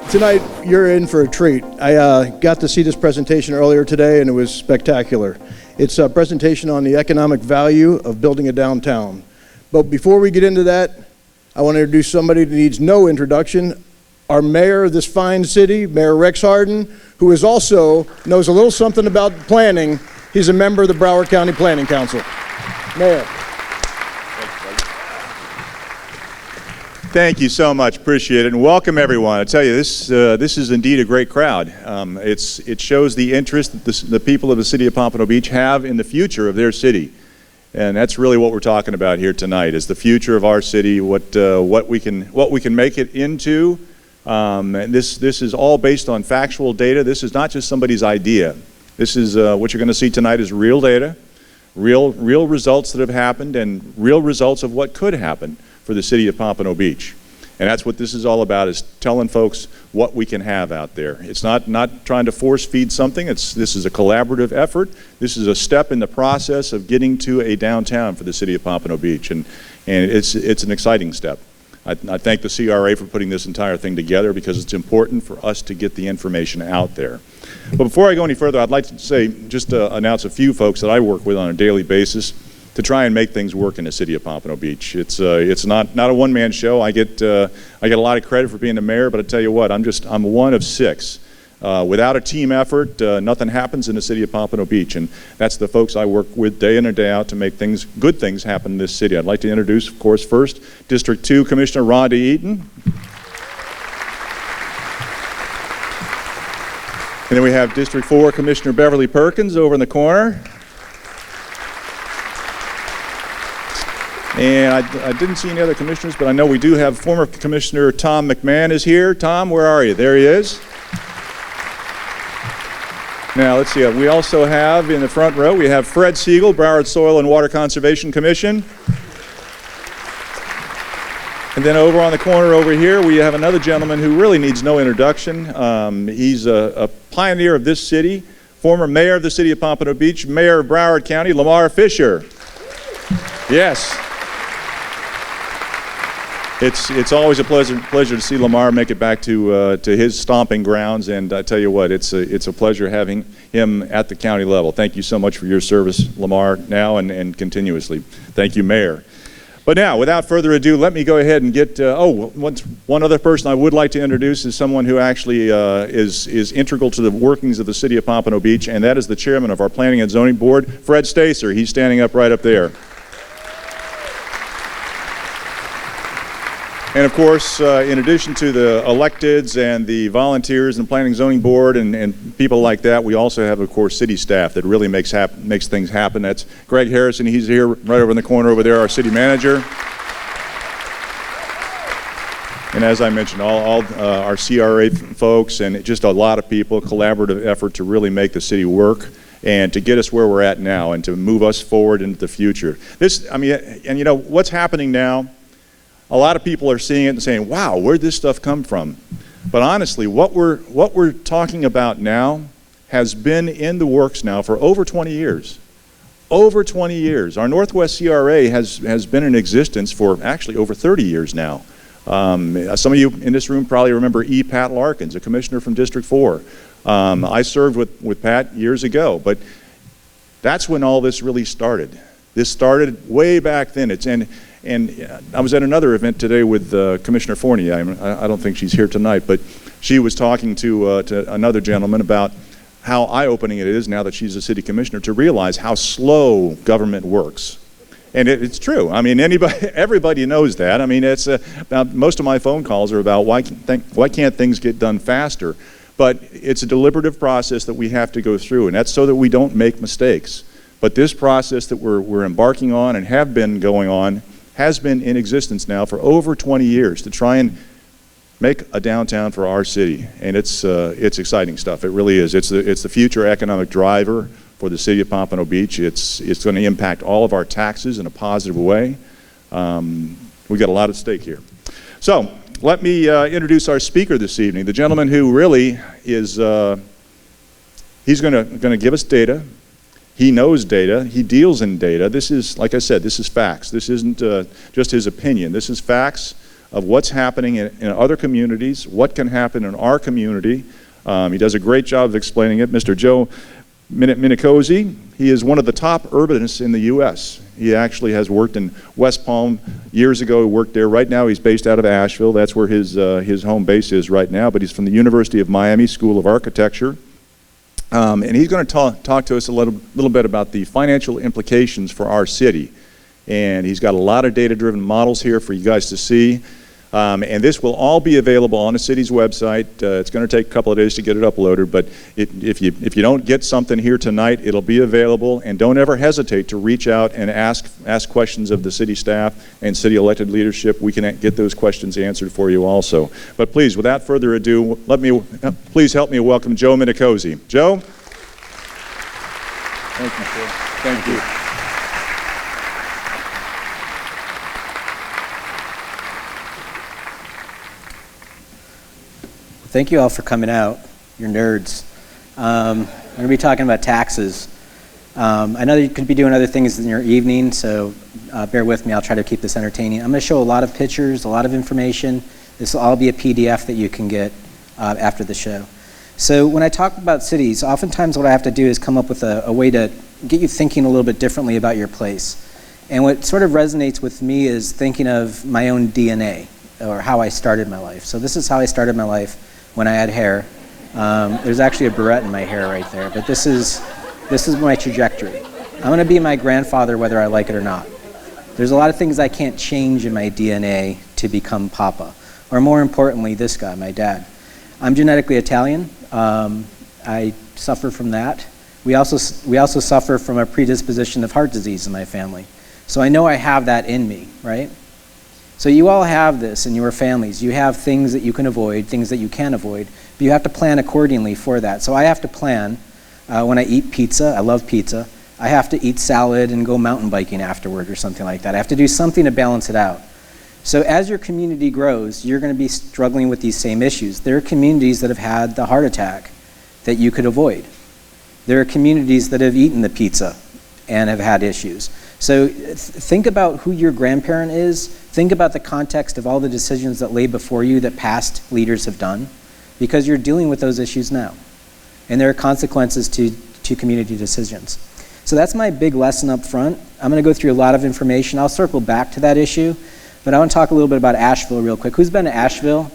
Tonight, you're in for a treat. I got to see this presentation earlier today, and it was spectacular. It's a presentation on the economic value of building a downtown. But before we get into that, I want to introduce somebody that needs no introduction, our mayor of this fine city, Mayor Rex Harden, who is also knows a little something about planning. He's a member of the Broward County Planning Council. Mayor. Thank you so much. Appreciate it. And welcome, everyone. I tell you, this is indeed a great crowd. It shows the interest that the people of the city of Pompano Beach have in the future of their city. And that's really what we're talking about here tonight, is the future of our city, what we can make it into. And this is all based on factual data. This is not just somebody's idea. This is what you're going to see tonight is real data, real results that have happened, and real results of what could happen for the city of Pompano Beach. And that's what this is all about, is telling folks what we can have out there. It's not trying to force feed something. This is a collaborative effort. This is a step in the process of getting to a downtown for the city of Pompano Beach, and it's an exciting step. I thank the CRA for putting this entire thing together, because it's important for us to get the information out there. But before I go any further, I'd like to say, just to announce a few folks that I work with on a daily basis to try and make things work in the city of Pompano Beach. It's not a one-man show. I get a lot of credit for being the mayor, but I tell you what, I'm one of six. Without a team effort, nothing happens in the city of Pompano Beach, and that's the folks I work with day in and day out to make good things happen in this city. I'd like to introduce, of course, first, District 2 Commissioner Rhonda Eaton. And then we have District 4 Commissioner Beverly Perkins over in the corner. And I didn't see any other commissioners, but I know we do have former Commissioner Tom McMahon is here. Tom, where are you? There he is. Now, let's see. We also have in the front row, we have Fred Siegel, Broward Soil and Water Conservation Commission. And then over on the corner over here, we have another gentleman who really needs no introduction. He's a pioneer of this city, former mayor of the city of Pompano Beach, mayor of Broward County, Lamar Fisher. Yes. It's always a pleasure to see Lamar make it back to his stomping grounds, and I tell you what, it's a pleasure having him at the county level. Thank you so much for your service, Lamar, now and continuously. Thank you, Mayor. But now, without further ado, let me go ahead and get, one other person I would like to introduce is someone who actually is integral to the workings of the city of Pompano Beach, and that is the chairman of our Planning and Zoning Board, Fred Stacer. He's standing up right up there. And of course, in addition to the electeds and the volunteers and Planning Zoning Board and people like that, we also have, of course, city staff that really makes things happen. That's Greg Harrison. He's here right over in the corner over there, our city manager. And as I mentioned, all our CRA folks and just a lot of people, collaborative effort to really make the city work and to get us where we're at now and to move us forward into the future. And you know, what's happening now, a lot of people are seeing it and saying, wow, where'd this stuff come from? But honestly, what we're talking about now has been in the works now for over 20 years. Over 20 years. Our Northwest CRA has been in existence for actually over 30 years now. Some of you in this room probably remember E. Pat Larkins, a commissioner from District 4. I served with Pat years ago, but that's when all this really started. This started way back then. And I was at another event today with Commissioner Forney. I don't think she's here tonight, but she was talking to another gentleman about how eye-opening it is now that she's a city commissioner to realize how slow government works. And it's true. I mean, everybody knows that. I mean, most of my phone calls are about why can't things get done faster? But it's a deliberative process that we have to go through, and that's so that we don't make mistakes. But this process that we're embarking on and have been going on has been in existence now for over 20 years to try and make a downtown for our city, and it's exciting stuff. It really is. It's the future economic driver for the city of Pompano Beach. It's going to impact all of our taxes in a positive way. We've got a lot at stake here. So let me introduce our speaker this evening, the gentleman who really is. He's going to give us data. He knows data. He deals in data. This is, like I said, this is facts. This isn't just his opinion. This is facts of what's happening in other communities, what can happen in our community. He does a great job of explaining it. Mr. Joe Minicozzi, he is one of the top urbanists in the U.S. He actually has worked in West Palm years ago. He worked there. Right now he's based out of Asheville. That's where his home base is right now, but he's from the University of Miami School of Architecture. And he's going to talk to us a little bit about the financial implications for our city. And he's got a lot of data-driven models here for you guys to see. And this will all be available on the city's website. It's going to take a couple of days to get it uploaded, but if you don't get something here tonight, it'll be available. And don't ever hesitate to reach out and ask questions of the city staff and city elected leadership. We can get those questions answered for you also. But please, without further ado, please help me welcome Joe Minicozzi. Joe? Thank you, sir. Thank you. Thank you all for coming out. You're nerds. I'm going to be talking about taxes. I know that you could be doing other things in your evening, so bear with me. I'll try to keep this entertaining. I'm going to show a lot of pictures, a lot of information. This will all be a PDF that you can get after the show. So when I talk about cities, oftentimes what I have to do is come up with a way to get you thinking a little bit differently about your place. And what sort of resonates with me is thinking of my own DNA, or how I started my life. So this is how I started my life. When I had hair. There's actually a barrette in my hair right there, but this is my trajectory. I'm going to be my grandfather whether I like it or not. There's a lot of things I can't change in my DNA to become Papa, or more importantly, this guy, my dad. I'm genetically Italian. I suffer from that. We also suffer from a predisposition of heart disease in my family. So I know I have that in me, right? So you all have this in your families. You have things that you can avoid, things that you can't avoid, but you have to plan accordingly for that. So I have to plan when I eat pizza. I love pizza. I have to eat salad and go mountain biking afterward or something like that. I have to do something to balance it out. So as your community grows, you're going to be struggling with these same issues. There are communities that have had the heart attack that you could avoid. There are communities that have eaten the pizza and have had issues. So think about who your grandparent is. Think about the context of all the decisions that lay before you that past leaders have done, because you're dealing with those issues now. And there are consequences to community decisions. So that's my big lesson up front. I'm going to go through a lot of information. I'll circle back to that issue, but I want to talk a little bit about Asheville real quick. Who's been to Asheville?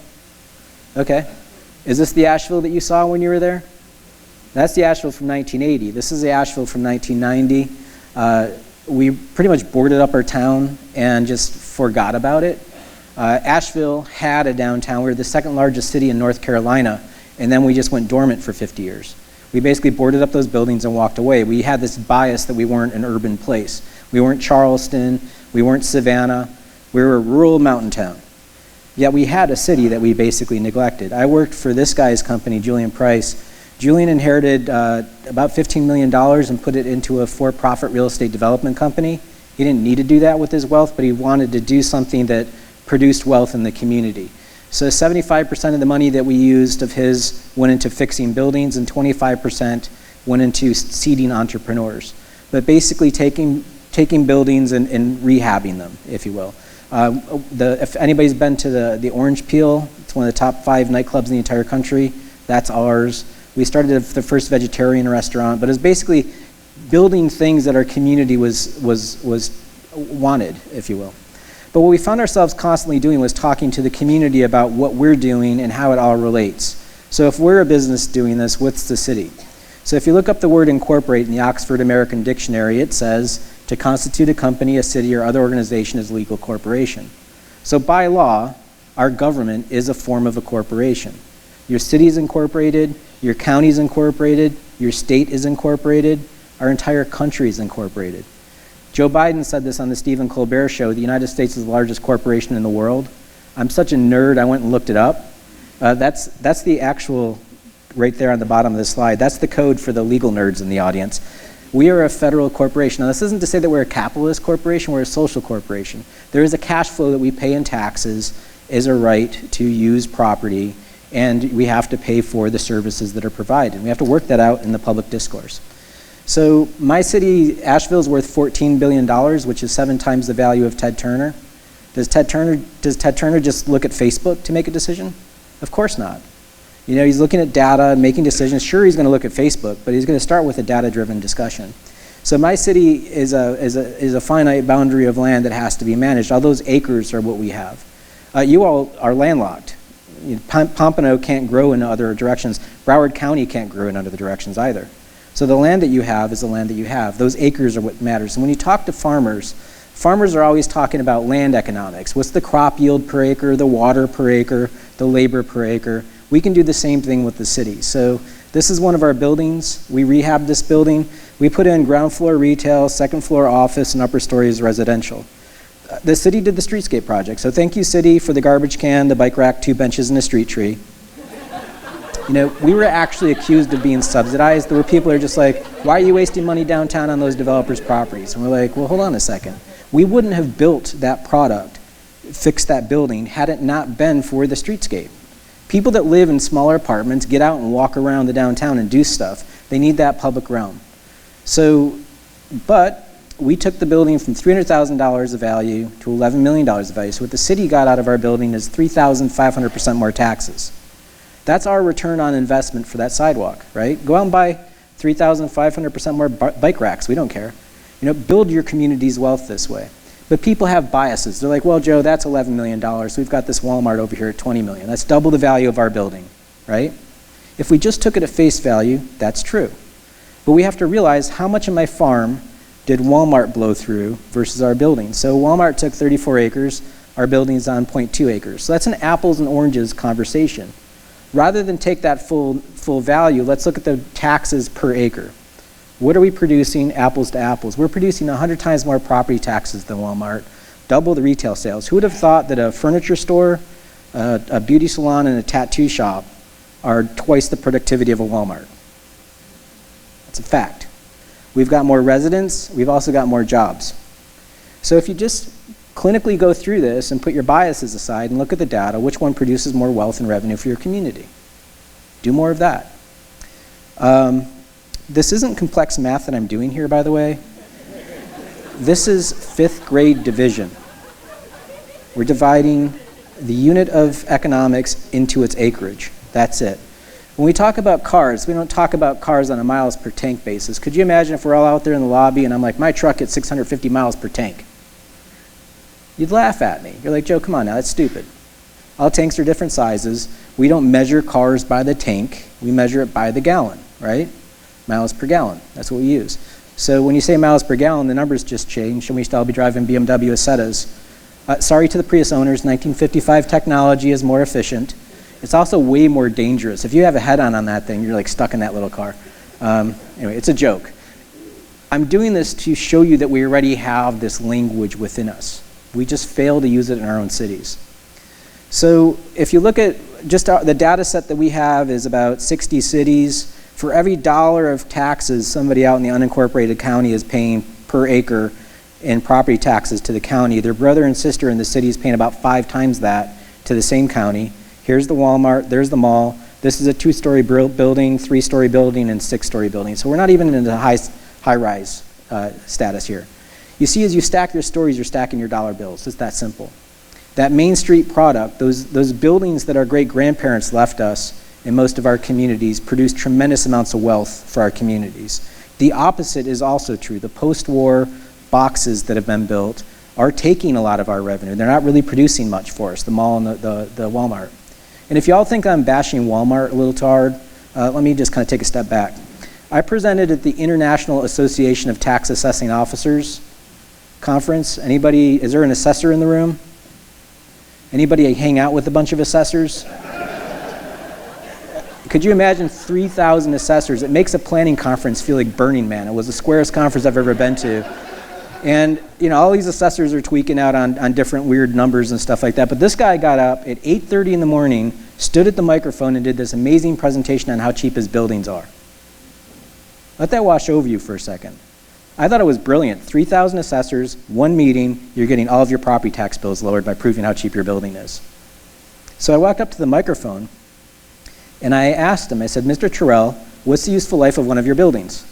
Okay. Is this the Asheville that you saw when you were there? That's the Asheville from 1980. This is the Asheville from 1990. We pretty much boarded up our town and just forgot about it. Asheville had a downtown. We were the second largest city in North Carolina, and then we just went dormant for 50 years. We basically boarded up those buildings and walked away. We had this bias that we weren't an urban place. We weren't Charleston, we weren't Savannah, we were a rural mountain town. Yet we had a city that we basically neglected. I worked for this guy's company, Julian Price. Julian inherited about $15 million and put it into a for-profit real estate development company. He didn't need to do that with his wealth, but he wanted to do something that produced wealth in the community. So 75% of the money that we used of his went into fixing buildings, and 25% went into seeding entrepreneurs. But basically taking buildings and rehabbing them, if you will. If anybody's been to the Orange Peel, it's one of the top 5 nightclubs in the entire country. That's ours. We started the first vegetarian restaurant, but it was basically building things that our community was wanted, if you will. But what we found ourselves constantly doing was talking to the community about what we're doing and how it all relates. So if we're a business doing this, what's the city? So if you look up the word incorporate in the Oxford American Dictionary, it says to constitute a company, a city, or other organization as legal corporation. So by law, our government is a form of a corporation. Your city is incorporated, your county is incorporated, your state is incorporated, our entire country is incorporated. Joe Biden said this on the Stephen Colbert Show: the United States is the largest corporation in the world. I'm such a nerd, I went and looked it up. That's the actual, right there on the bottom of the slide, that's the code for the legal nerds in the audience. We are a federal corporation. Now, this isn't to say that we're a capitalist corporation, we're a social corporation. There is a cash flow that we pay in taxes as a right to use property, and we have to pay for the services that are provided. We have to work that out in the public discourse. So my city, Asheville, is worth $14 billion, which is 7 times the value of Ted Turner. Does Ted Turner just look at Facebook to make a decision? Of course not. You know, he's looking at data and making decisions. Sure, he's going to look at Facebook, but he's going to start with a data-driven discussion. So my city is a finite boundary of land that has to be managed. All those acres are what we have. You all are landlocked. You know, Pompano can't grow in other directions. Broward County can't grow in other directions either. So the land that you have is the land that you have. Those acres are what matters. And when you talk to farmers, farmers are always talking about land economics. What's the crop yield per acre, the water per acre, the labor per acre? We can do the same thing with the city. So this is one of our buildings. We rehabbed this building. We put in ground floor retail, second floor office, and upper stories residential. The city did the streetscape project. So thank you, city, for the garbage can, the bike rack, 2 benches, and a street tree. You know, we were actually accused of being subsidized. There were people who are just like, why are you wasting money downtown on those developers' properties? And we're like, well, hold on a second. We wouldn't have built that product, fixed that building, had it not been for the streetscape. People that live in smaller apartments get out and walk around the downtown and do stuff. They need that public realm. So, but we took the building from $300,000 of value to $11 million of value. So what the city got out of our building is 3,500% more taxes. That's our return on investment for that sidewalk, right? Go out and buy 3,500% more bike racks. We don't care. You know, build your community's wealth this way. But people have biases. They're like, well, Joe, that's $11 million. We've got this Walmart over here at $20 million. That's double the value of our building, right? If we just took it at face value, that's true. But we have to realize how much of my farm did Walmart blow through versus our building. So Walmart took 34 acres. Our building's on 0.2 acres. So that's an apples and oranges conversation. Rather than take that full value, let's look at the taxes per acre. What are we producing apples to apples? We're producing 100 times more property taxes than Walmart, double the retail sales. Who would have thought that a furniture store, a beauty salon, and a tattoo shop are twice the productivity of a Walmart? That's a fact. We've got more residents, we've also got more jobs. So if you just clinically go through this and put your biases aside and look at the data, which one produces more wealth and revenue for your community? Do more of that. This isn't complex math that I'm doing here, by the way. This is 5th grade division. We're dividing the unit of economics into its acreage. That's it. When we talk about cars, we don't talk about cars on a miles per tank basis. Could you imagine if we're all out there in the lobby and I'm like, my truck gets 650 miles per tank? You'd laugh at me. You're like, Joe, come on now, that's stupid. All tanks are different sizes. We don't measure cars by the tank. We measure it by the gallon, right? Miles per gallon, that's what we use. So when you say miles per gallon, the numbers just change, and we still be driving BMW Asettas. Sorry to the Prius owners, 1955 technology is more efficient. It's also way more dangerous. If you have a head-on on that thing, you're like stuck in that little car. Anyway, it's a joke. I'm doing this to show you that we already have this language within us. We just fail to use it in our own cities. So if you look at just the data set that we have is about 60 cities. For every dollar of taxes somebody out in the unincorporated county is paying per acre in property taxes to the county, their brother and sister in the city is paying about 5 times that to the same county. Here's the Walmart, there's the mall. This is a 2-story building, 3-story building, and 6-story building. So we're not even in the high-rise status here. You see, as you stack your stories, you're stacking your dollar bills. It's that simple. That Main Street product, those buildings that our great-grandparents left us in most of our communities produce tremendous amounts of wealth for our communities. The opposite is also true. The post-war boxes that have been built are taking a lot of our revenue. They're not really producing much for us, the mall and the Walmart. And if y'all think I'm bashing Walmart a little too hard, let me just kind of take a step back. I presented at the International Association of Tax Assessing Officers conference. Anybody, is there an assessor in the room? Anybody hang out with a bunch of assessors? Could you imagine 3,000 assessors? It makes a planning conference feel like Burning Man. It was the squarest conference I've ever been to. And you know, all these assessors are tweaking out on different weird numbers and stuff like that. But this guy got up at 8:30 in the morning, stood at the microphone and did this amazing presentation on how cheap his buildings are. Let that wash over you for a second. I thought it was brilliant. 3,000 assessors, 1 meeting, you're getting all of your property tax bills lowered by proving how cheap your building is. So I walked up to the microphone and I asked him, I said, Mr. Terrell, what's the useful life of one of your buildings?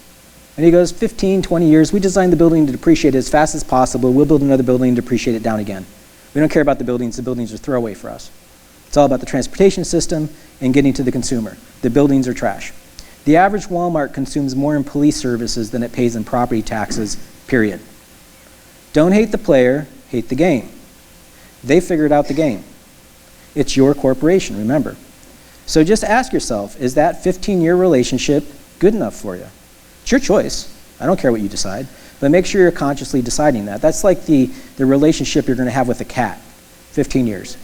And he goes, 15, 20 years. We designed the building to depreciate as fast as possible. We'll build another building and depreciate it down again. We don't care about the buildings are throwaway for us. It's all about the transportation system and getting to the consumer. The buildings are trash. The average Walmart consumes more in police services than it pays in property taxes, period. Don't hate the player, hate the game. They figured out the game. It's your corporation, remember. So just ask yourself, is that 15-year relationship good enough for you? It's your choice. I don't care what you decide, but make sure you're consciously deciding that. That's like the relationship you're going to have with a cat, 15 years.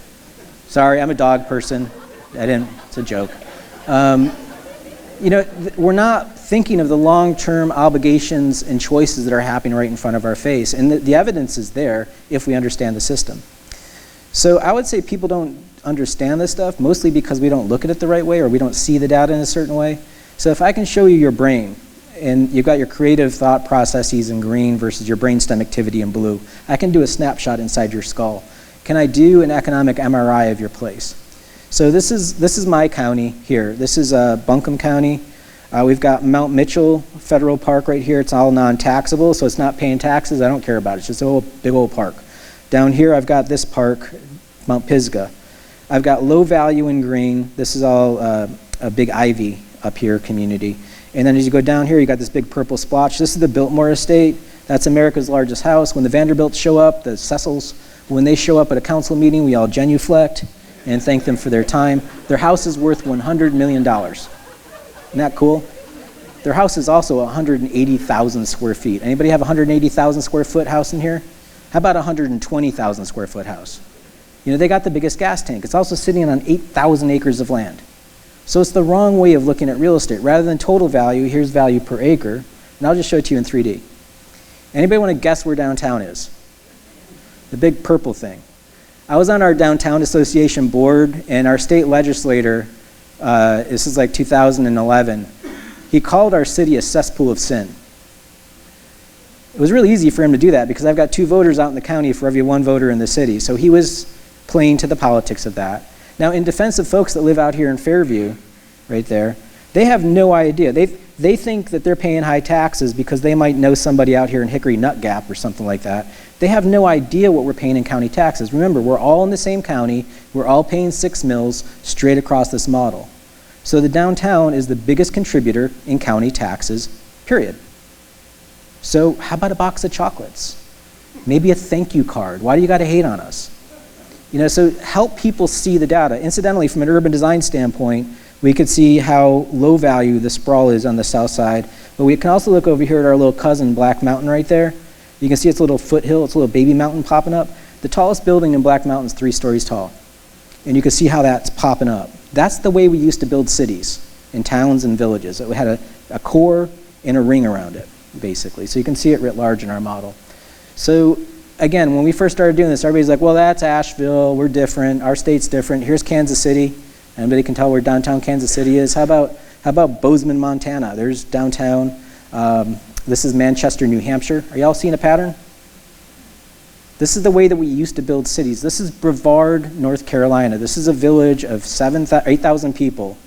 Sorry, I'm a dog person. It's a joke. We're not thinking of the long-term obligations and choices that are happening right in front of our face, and the evidence is there if we understand the system. So I would say people don't understand this stuff, mostly because we don't look at it the right way or we don't see the data in a certain way. So if I can show you your brain, and you've got your creative thought processes in green versus your brainstem activity in blue, I can do a snapshot inside your skull. Can I do an economic MRI of your place? So this is my county here. This is Buncombe County. We've got Mount Mitchell Federal Park right here. It's all non-taxable, so it's not paying taxes. I don't care about it. It's just a big old park. Down here, I've got this park, Mount Pisgah. I've got low value in green. This is all a big ivy up here community. And then as you go down here, you got this big purple splotch. This is the Biltmore Estate. That's America's largest house. When the Vanderbilts show up, the Cecils, when they show up at a council meeting, we all genuflect and thank them for their time. Their house is worth $100 million. Isn't that cool? Their house is also 180,000 square feet. Anybody have a 180,000 square foot house in here? How about a 120,000 square foot house? They got the biggest gas tank. It's also sitting on 8,000 acres of land. So it's the wrong way of looking at real estate. Rather than total value, here's value per acre. And I'll just show it to you in 3D. Anybody want to guess where downtown is? The big purple thing. I was on our downtown association board, and our state legislator, this is like 2011, he called our city a cesspool of sin. It was really easy for him to do that because I've got 2 voters out in the county for every 1 voter in the city. So he was playing to the politics of that. Now, in defense of folks that live out here in Fairview, right there, they have no idea. They think that they're paying high taxes because they might know somebody out here in Hickory Nut Gap or something like that. They have no idea what we're paying in county taxes. Remember, we're all in the same county. We're all paying 6 mills straight across this model. So the downtown is the biggest contributor in county taxes, period. So how about a box of chocolates? Maybe a thank you card. Why do you got to hate on us? So help people see the data. Incidentally, from an urban design standpoint, we could see how low value the sprawl is on the south side. But we can also look over here at our little cousin, Black Mountain, right there. You can see its a little foothill, it's a little baby mountain popping up. The tallest building in Black Mountain is 3 stories tall. And you can see how that's popping up. That's the way we used to build cities in towns and villages. It had a core and a ring around it, basically. So you can see it writ large in our model. So again, when we first started doing this, everybody's like, well, that's Asheville, we're different, our state's different. Here's Kansas City. Anybody can tell where downtown Kansas City is? How about Bozeman, Montana? There's downtown. This is Manchester, New Hampshire. Are y'all seeing a pattern? This is the way that we used to build cities. This is Brevard, North Carolina. This is a village of 8,000 people.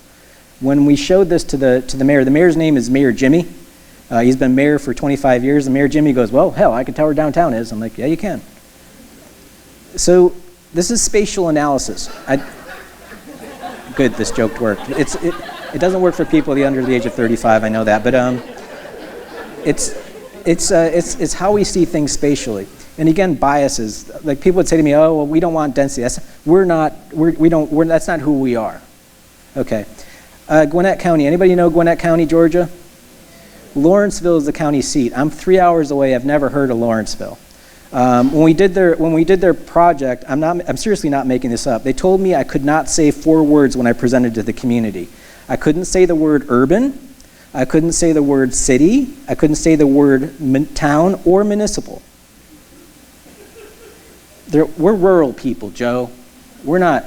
When we showed this to the mayor's name is Mayor Jimmy. He's been mayor for 25 years. And Mayor Jimmy goes, well, hell, I can tell where downtown is. I'm like, yeah, you can. So this is spatial analysis. Good, this joke worked. It doesn't work for people under the age of 35, I know that. But it's how we see things spatially. And again, biases. Like people would say to me, oh, well, we don't want density. That's not who we are. Okay. Gwinnett County. Anybody know Gwinnett County, Georgia? Lawrenceville is the county seat. I'm 3 hours away. I've never heard of Lawrenceville. When we did their project, I'm seriously not making this up. They told me I could not say 4 words when I presented to the community. I couldn't say the word urban. I couldn't say the word city. I couldn't say the word town or municipal. We're rural people, Joe. We're not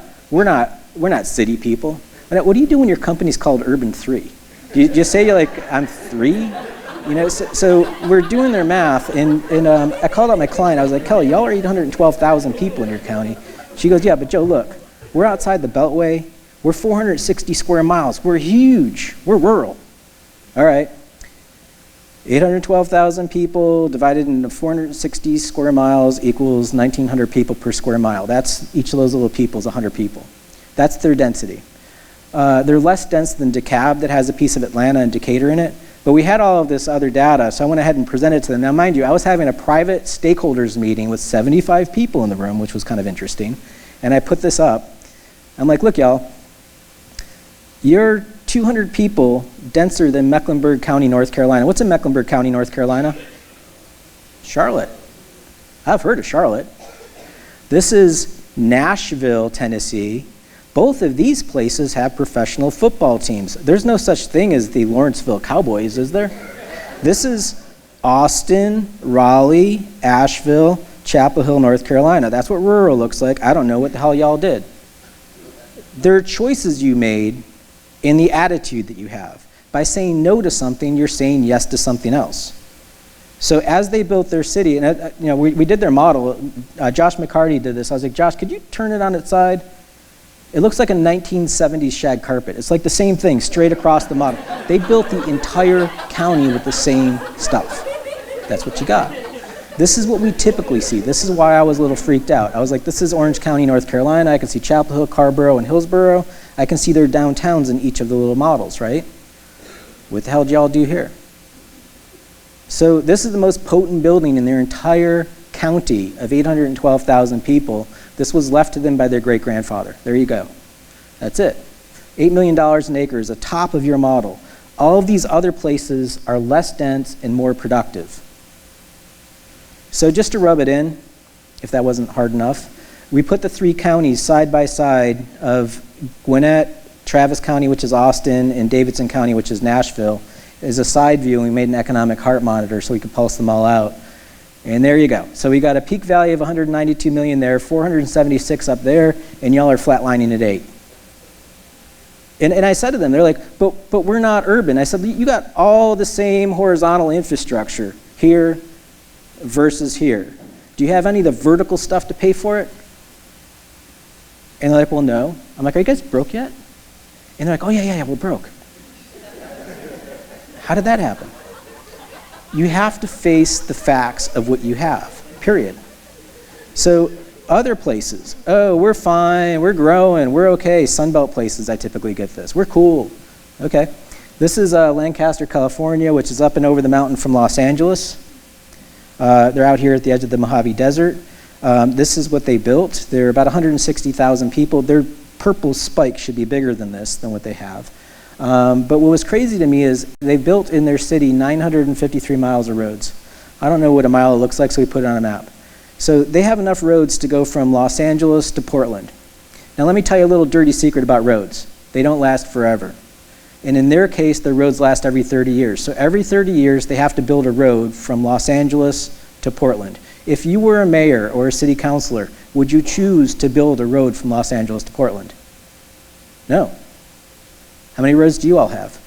city people. What do you do when your company's called Urban 3? Do you just say you're like, I'm 3? So we're doing their math, and I called out my client. I was like, Kelly, y'all are 812,000 people in your county. She goes, yeah, but Joe, look, we're outside the Beltway. We're 460 square miles. We're huge. We're rural. All right. 812,000 people divided into 460 square miles equals 1,900 people per square mile. That's each of those little people is 100 people. That's their density. They're less dense than DeKalb that has a piece of Atlanta and Decatur in it. But we had all of this other data, so I went ahead and presented it to them. Now, mind you, I was having a private stakeholders meeting with 75 people in the room, which was kind of interesting. And I put this up. I'm like, look, y'all, you're 200 people denser than Mecklenburg County, North Carolina. What's in Mecklenburg County, North Carolina? Charlotte. I've heard of Charlotte. This is Nashville, Tennessee. Both of these places have professional football teams. There's no such thing as the Lawrenceville Cowboys, is there? This is Austin, Raleigh, Asheville, Chapel Hill, North Carolina. That's what rural looks like. I don't know what the hell y'all did. There are choices you made in the attitude that you have. By saying no to something, you're saying yes to something else. So as they built their city, and we did their model. Josh McCarty did this. I was like, Josh, could you turn it on its side? It looks like a 1970s shag carpet. It's like the same thing, straight across the model. They built the entire county with the same stuff. That's what you got. This is what we typically see. This is why I was a little freaked out. I was like, this is Orange County, North Carolina. I can see Chapel Hill, Carrboro, and Hillsborough. I can see their downtowns in each of the little models, right? What the hell did y'all do here? So this is the most potent building in their entire county of 812,000 people. This was left to them by their great-grandfather. There you go. That's it. $8 million an acre is the top of your model. All of these other places are less dense and more productive. So just to rub it in, if that wasn't hard enough, we put the three counties side by side of Gwinnett, Travis County, which is Austin, and Davidson County, which is Nashville, as a side view, and we made an economic heart monitor so we could pulse them all out. And there you go. So we got a peak value of 192 million there, 476 up there, and y'all are flatlining at 8. And I said to them, they're like, but we're not urban. I said, you got all the same horizontal infrastructure here versus here. Do you have any of the vertical stuff to pay for it? And they're like, well, no. I'm like, are you guys broke yet? And they're like, oh, yeah, we're broke. How did that happen? You have to face the facts of what you have, period. So other places, oh, we're fine, we're growing, we're okay. Sunbelt places, I typically get this. We're cool. Okay. This is Lancaster, California, which is up and over the mountain from Los Angeles. They're out here at the edge of the Mojave Desert. This is what they built. They're about 160,000 people. Their purple spike should be bigger than this, than what they have. But what was crazy to me is they built in their city 953 miles of roads. I don't know what a mile looks like, so we put it on a map. So they have enough roads to go from Los Angeles to Portland. Now let me tell you a little dirty secret about roads. They don't last forever. And in their case, the roads last every 30 years. So every 30 years, they have to build a road from Los Angeles to Portland. If you were a mayor or a city councilor, would you choose to build a road from Los Angeles to Portland? No. How many roads do you all have?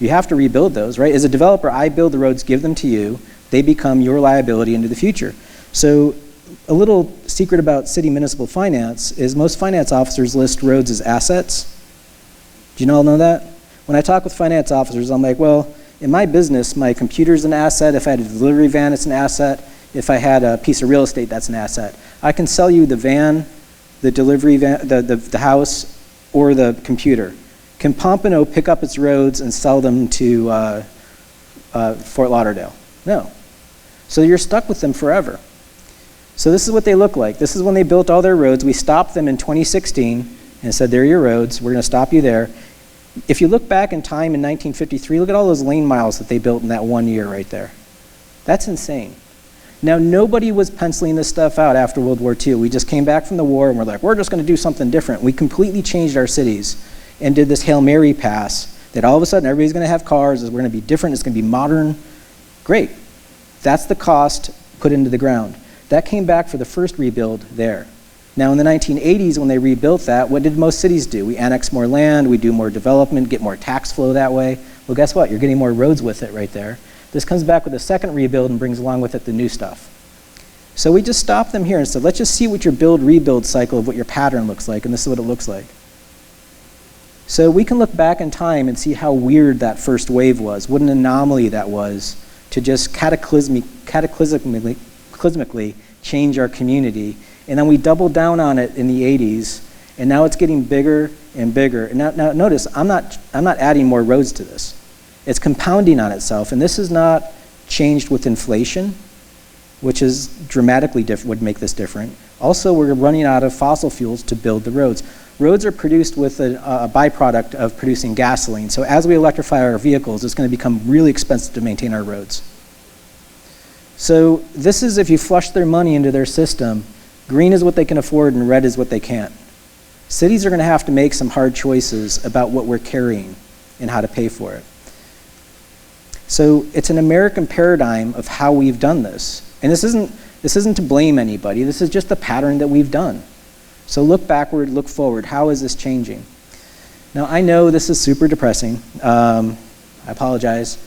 You have to rebuild those, right? As a developer, I build the roads, give them to you. They become your liability into the future. So a little secret about city municipal finance is most finance officers list roads as assets. Do you all know that? When I talk with finance officers, I'm like, well, in my business, my computer's an asset. If I had a delivery van, it's an asset. If I had a piece of real estate, that's an asset. I can sell you the van, the delivery van, the house, or the computer. Can Pompano pick up its roads and sell them to Fort Lauderdale? No. So you're stuck with them forever. So this is what they look like. This is when they built all their roads. We stopped them in 2016 and said, there are your roads. We're going to stop you there. If you look back in time in 1953, look at all those lane miles that they built in that 1 year right there. That's insane. Now, nobody was penciling this stuff out after World War II. We just came back from the war and we're like, we're just going to do something different. We completely changed our cities and did this Hail Mary pass that all of a sudden everybody's going to have cars, we're going to be different, it's going to be modern. Great. That's the cost put into the ground. That came back for the first rebuild there. Now, in the 1980s, when they rebuilt that, what did most cities do? We annex more land, we do more development, get more tax flow that way. Well, guess what? You're getting more roads with it right there. This comes back with a second rebuild and brings along with it the new stuff. So we just stopped them here and said, let's just see what your build-rebuild cycle of what your pattern looks like, and this is what it looks like. So we can look back in time and see how weird that first wave was, what an anomaly that was to just cataclysmically change our community. And then we doubled down on it in the 80s, and now it's getting bigger and bigger. And now notice, I'm not adding more roads to this. It's compounding on itself, and this is not changed with inflation, which is dramatically would make this different. Also, we're running out of fossil fuels to build the roads. Roads are produced with a byproduct of producing gasoline. So as we electrify our vehicles, it's going to become really expensive to maintain our roads. So this is if you flush their money into their system, green is what they can afford and red is what they can't. Cities are going to have to make some hard choices about what we're carrying and how to pay for it. So it's an American paradigm of how we've done this. And this isn't to blame anybody. This is just the pattern that we've done. So look backward, look forward. How is this changing? Now, I know this is super depressing. I apologize.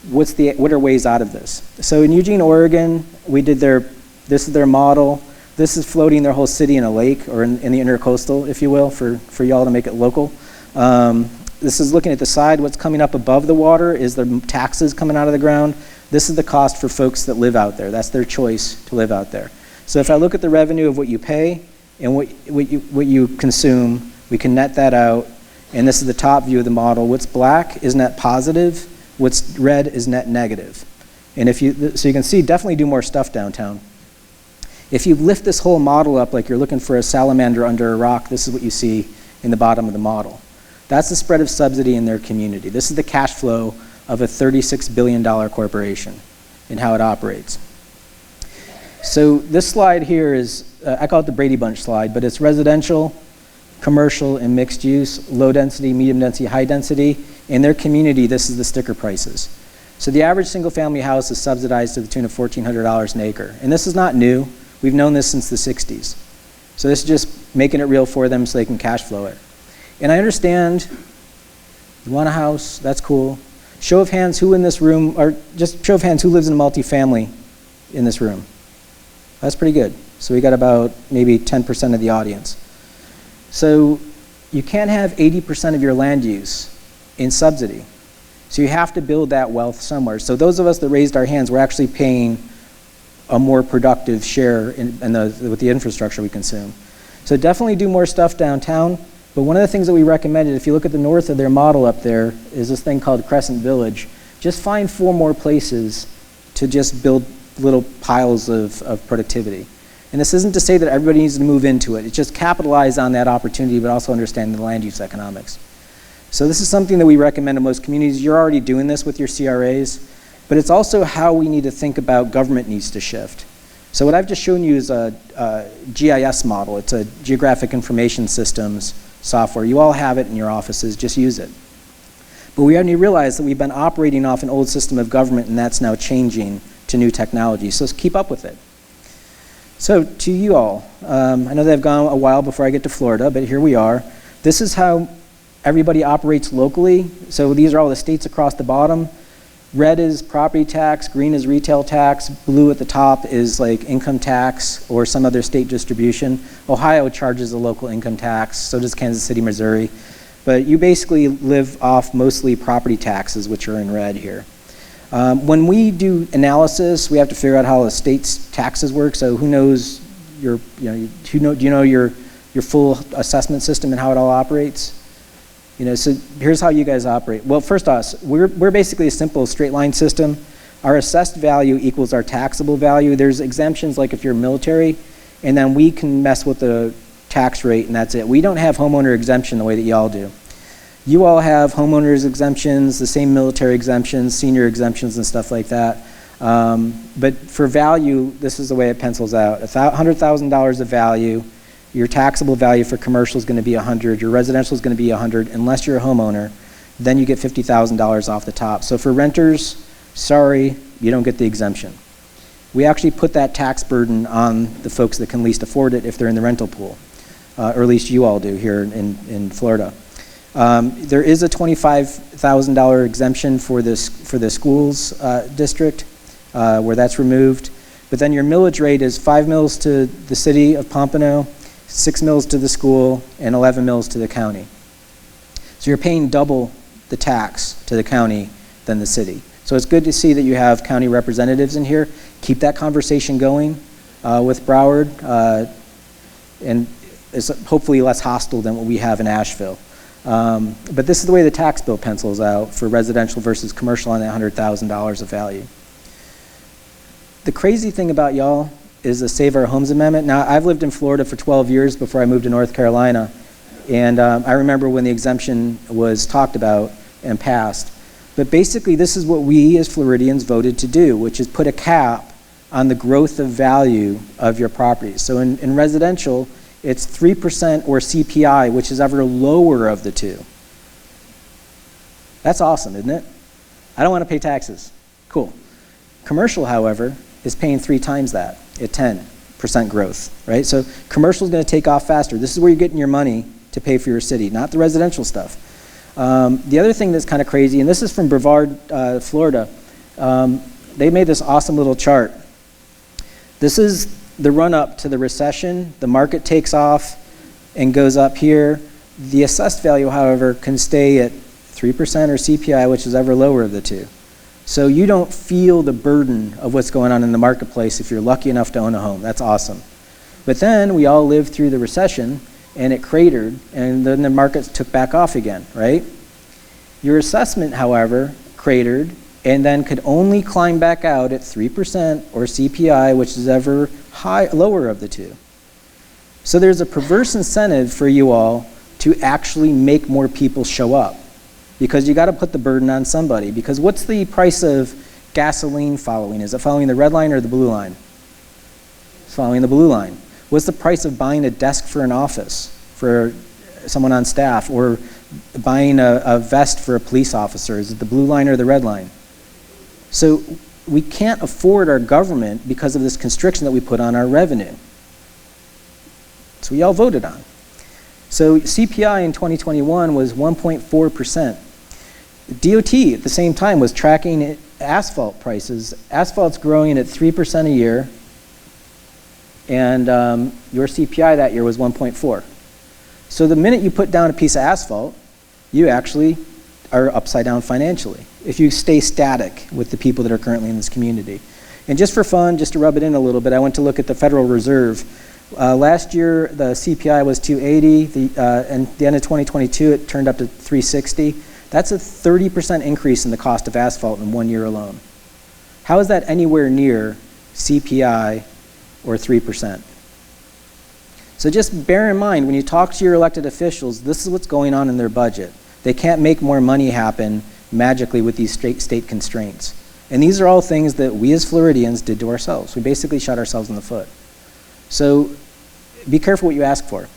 What are ways out of this? So in Eugene, Oregon, this is their model. This is floating their whole city in a lake, or in the intercoastal, if you will, for y'all to make it local. This is looking at the side. What's coming up above the water is the taxes coming out of the ground. This is the cost for folks that live out there. That's their choice to live out there. So if I look at the revenue of what you pay and what you consume, we can net that out. And this is the top view of the model. What's black is net positive. What's red is net negative. And so you can see, definitely do more stuff downtown. If you lift this whole model up like you're looking for a salamander under a rock, this is what you see in the bottom of the model. That's the spread of subsidy in their community. This is the cash flow of a $36 billion corporation and how it operates. So this slide here is, I call it the Brady Bunch slide, but it's residential, commercial, and mixed use, low density, medium density, high density. In their community, this is the sticker prices. So the average single family house is subsidized to the tune of $1,400 an acre. And this is not new. We've known this since the 60s. So this is just making it real for them so they can cash flow it. And I understand, you want a house, that's cool. Show of hands who in this room, or just show of hands who lives in a multifamily in this room. That's pretty good. So we got about maybe 10% of the audience. So you can't have 80% of your land use in subsidy. So you have to build that wealth somewhere. So those of us that raised our hands, we're actually paying a more productive share with the infrastructure we consume. So definitely do more stuff downtown. But one of the things that we recommended, if you look at the north of their model up there, is this thing called Crescent Village. Just find 4 more places to just build little piles of productivity. And this isn't to say that everybody needs to move into it. It's just capitalize on that opportunity, but also understand the land use economics. So this is something that we recommend in most communities. You're already doing this with your CRAs, but it's also how we need to think about government needs to shift. So what I've just shown you is a GIS model. It's a Geographic Information Systems software. You all have it in your offices, just use it. But we already realize that we've been operating off an old system of government, and that's now changing to new technology. So keep up with it. So to you all, I know they've gone a while before I get to Florida, but here we are. This is how everybody operates locally. So these are all the states across the bottom. Red is property tax, green is retail tax, blue at the top is like income tax or some other state distribution. Ohio charges a local income tax, so does Kansas City, Missouri. But you basically live off mostly property taxes, which are in red here. When we do analysis, we have to figure out how a state's taxes work. So who knows do you know your full assessment system and how it all operates? So here's how you guys operate. Well, first off, we're basically a simple straight line system. Our assessed value equals our taxable value. There's exemptions like if you're military, and then we can mess with the tax rate, and that's it. We don't have homeowner exemption the way that y'all do. You all have homeowners exemptions, the same military exemptions, senior exemptions, and stuff like that. But for value, this is the way it pencils out. $100,000 of value. Your taxable value for commercial is going to be 100. Your residential is going to be 100, unless you're a homeowner. Then you get $50,000 off the top. So for renters, sorry, you don't get the exemption. We actually put that tax burden on the folks that can least afford it if they're in the rental pool, or at least you all do here in Florida. There is a $25,000 exemption for the schools district, where that's removed. But then your millage rate is 5 mils to the city of Pompano, 6 mils to the school, and 11 mils to the county. So you're paying double the tax to the county than the city. So it's good to see that you have county representatives in here. Keep that conversation going with Broward, and it's hopefully less hostile than what we have in Asheville. But this is the way the tax bill pencils out for residential versus commercial on that $100,000 of value. The crazy thing about y'all is the Save Our Homes Amendment. Now, I've lived in Florida for 12 years before I moved to North Carolina, and I remember when the exemption was talked about and passed. But basically, this is what we as Floridians voted to do, which is put a cap on the growth of value of your properties. So in residential, it's 3% or CPI, which is ever lower of the two. That's awesome, isn't it? I don't want to pay taxes. Cool. Commercial, however, is paying 3 times that at 10% growth, right? So commercial is going to take off faster. This is where you're getting your money to pay for your city, not the residential stuff. The other thing that's kind of crazy, and this is from Brevard, Florida, they made this awesome little chart. This is the run-up to the recession. The market takes off and goes up here. The assessed value, however, can stay at 3% or CPI, which is ever lower of the two. So you don't feel the burden of what's going on in the marketplace if you're lucky enough to own a home. That's awesome. But then we all lived through the recession, and it cratered, and then the markets took back off again, right? Your assessment, however, cratered, and then could only climb back out at 3% or CPI, which is ever lower of the two. So there's a perverse incentive for you all to actually make more people show up, because you got to put the burden on somebody. Because what's the price of gasoline following? Is it following the red line or the blue line? It's following the blue line. What's the price of buying a desk for an office for someone on staff, or buying a vest for a police officer? Is it the blue line or the red line? So we can't afford our government because of this constriction that we put on our revenue. So we all voted on. So CPI in 2021 was 1.4%. DOT at the same time was tracking asphalt prices. Asphalt's growing at 3% a year, and your CPI that year was 1.4. So the minute you put down a piece of asphalt, you actually are upside down financially if you stay static with the people that are currently in this community. And just for fun, just to rub it in a little bit, I went to look at the Federal Reserve. Last year, the CPI was 280, and at the end of 2022, it turned up to 360. That's a 30% increase in the cost of asphalt in 1 year alone. How is that anywhere near CPI or 3%? So just bear in mind, when you talk to your elected officials, this is what's going on in their budget. They can't make more money happen magically with these state constraints. And these are all things that we as Floridians did to ourselves. We basically shot ourselves in the foot. So be careful what you ask for.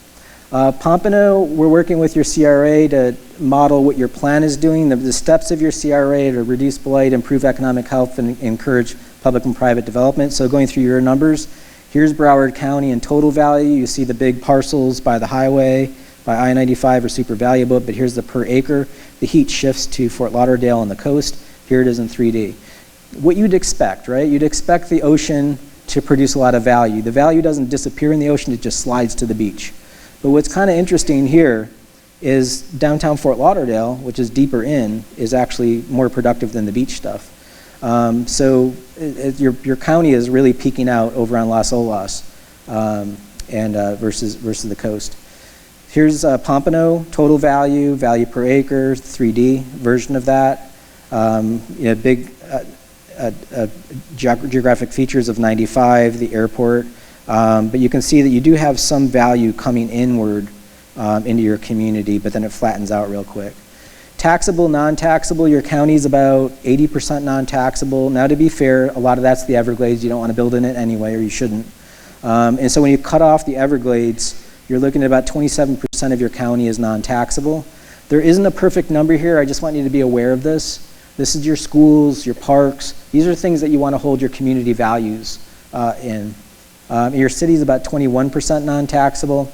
Pompano, we're working with your CRA to model what your plan is doing, the steps of your CRA to reduce blight, improve economic health, and encourage public and private development. So going through your numbers, here's Broward County in total value. You see the big parcels by the highway, by I-95 are super valuable, but here's the per acre. The heat shifts to Fort Lauderdale on the coast. Here it is in 3D. What you'd expect, right? You'd expect the ocean to produce a lot of value. The value doesn't disappear in the ocean, it just slides to the beach. But what's kind of interesting here is downtown Fort Lauderdale, which is deeper in, is actually more productive than the beach stuff. So your county is really peaking out over on Las Olas versus the coast. Here's Pompano, total value, value per acre, 3D version of that. Big geographic features of 95, the airport. But you can see that you do have some value coming inward into your community, but then it flattens out real quick. Taxable, non-taxable, your county's about 80% non-taxable. Now, to be fair, a lot of that's the Everglades. You don't want to build in it anyway, or you shouldn't. And so when you cut off the Everglades, you're looking at about 27% of your county is non-taxable. There isn't a perfect number here. I just want you to be aware of this. This is your schools, your parks. These are things that you want to hold your community values in. Your city is about 21% non-taxable.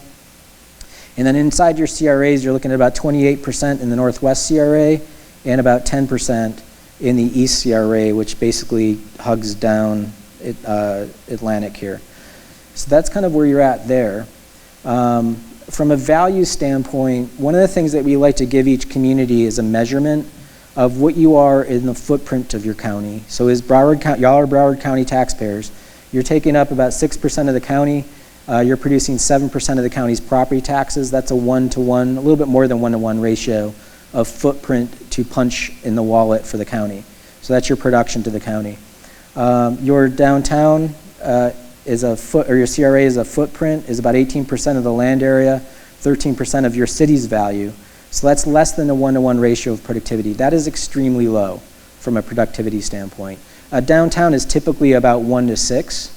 And then inside your CRAs, you're looking at about 28% in the Northwest CRA and about 10% in the East CRA, which basically hugs down Atlantic here. So that's kind of where you're at there. from a value standpoint, one of the things that we like to give each community is a measurement of what you are in the footprint of your county. So as Broward County, y'all are Broward County taxpayers, you're taking up about 6% of the county, you're producing 7% of the county's property taxes. That's a 1-to-1, a little bit more than 1-to-1 ratio of footprint to punch in the wallet for the county. So that's your production to the county. Your downtown is or your CRA is a footprint, is about 18% of the land area, 13% of your city's value. So that's less than a 1-to-1 ratio of productivity. That is extremely low from a productivity standpoint. Downtown is typically about 1-to-6,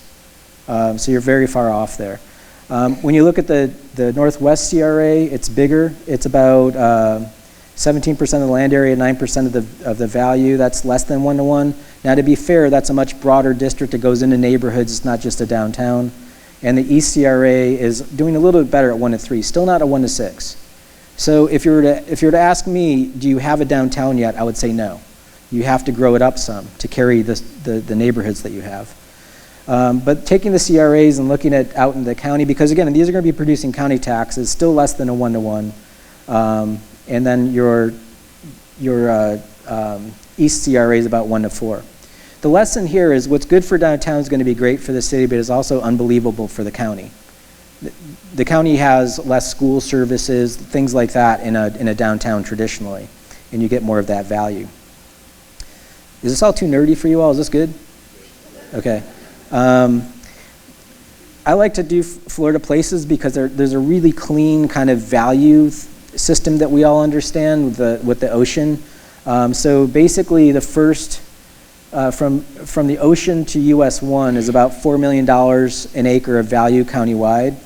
so you're very far off there. When you look at the Northwest CRA, it's bigger. It's about 17% of the land area, 9% of the value. That's less than 1-to-1. Now, to be fair, that's a much broader district. It goes into neighborhoods. It's not just a downtown. And the East CRA is doing a little bit better at 1-to-3, still not a 1-to-6. So if you were to ask me, do you have a downtown yet? I would say no. You have to grow it up some to carry the neighborhoods that you have. But taking the CRAs and looking at out in the county, because again, these are going to be producing county taxes, still less than a 1-to-1. And then your East CRA is about 1-to-4. The lesson here is what's good for downtown is going to be great for the city, but it's also unbelievable for the county. The county has less school services, things like that in a downtown traditionally, and you get more of that value. Is this all too nerdy for you all? Is this good? Okay. I like to do Florida Places because there's a really clean kind of value system that we all understand with the ocean. So basically the first, from the ocean to US 1 is about $4 million an acre of value countywide.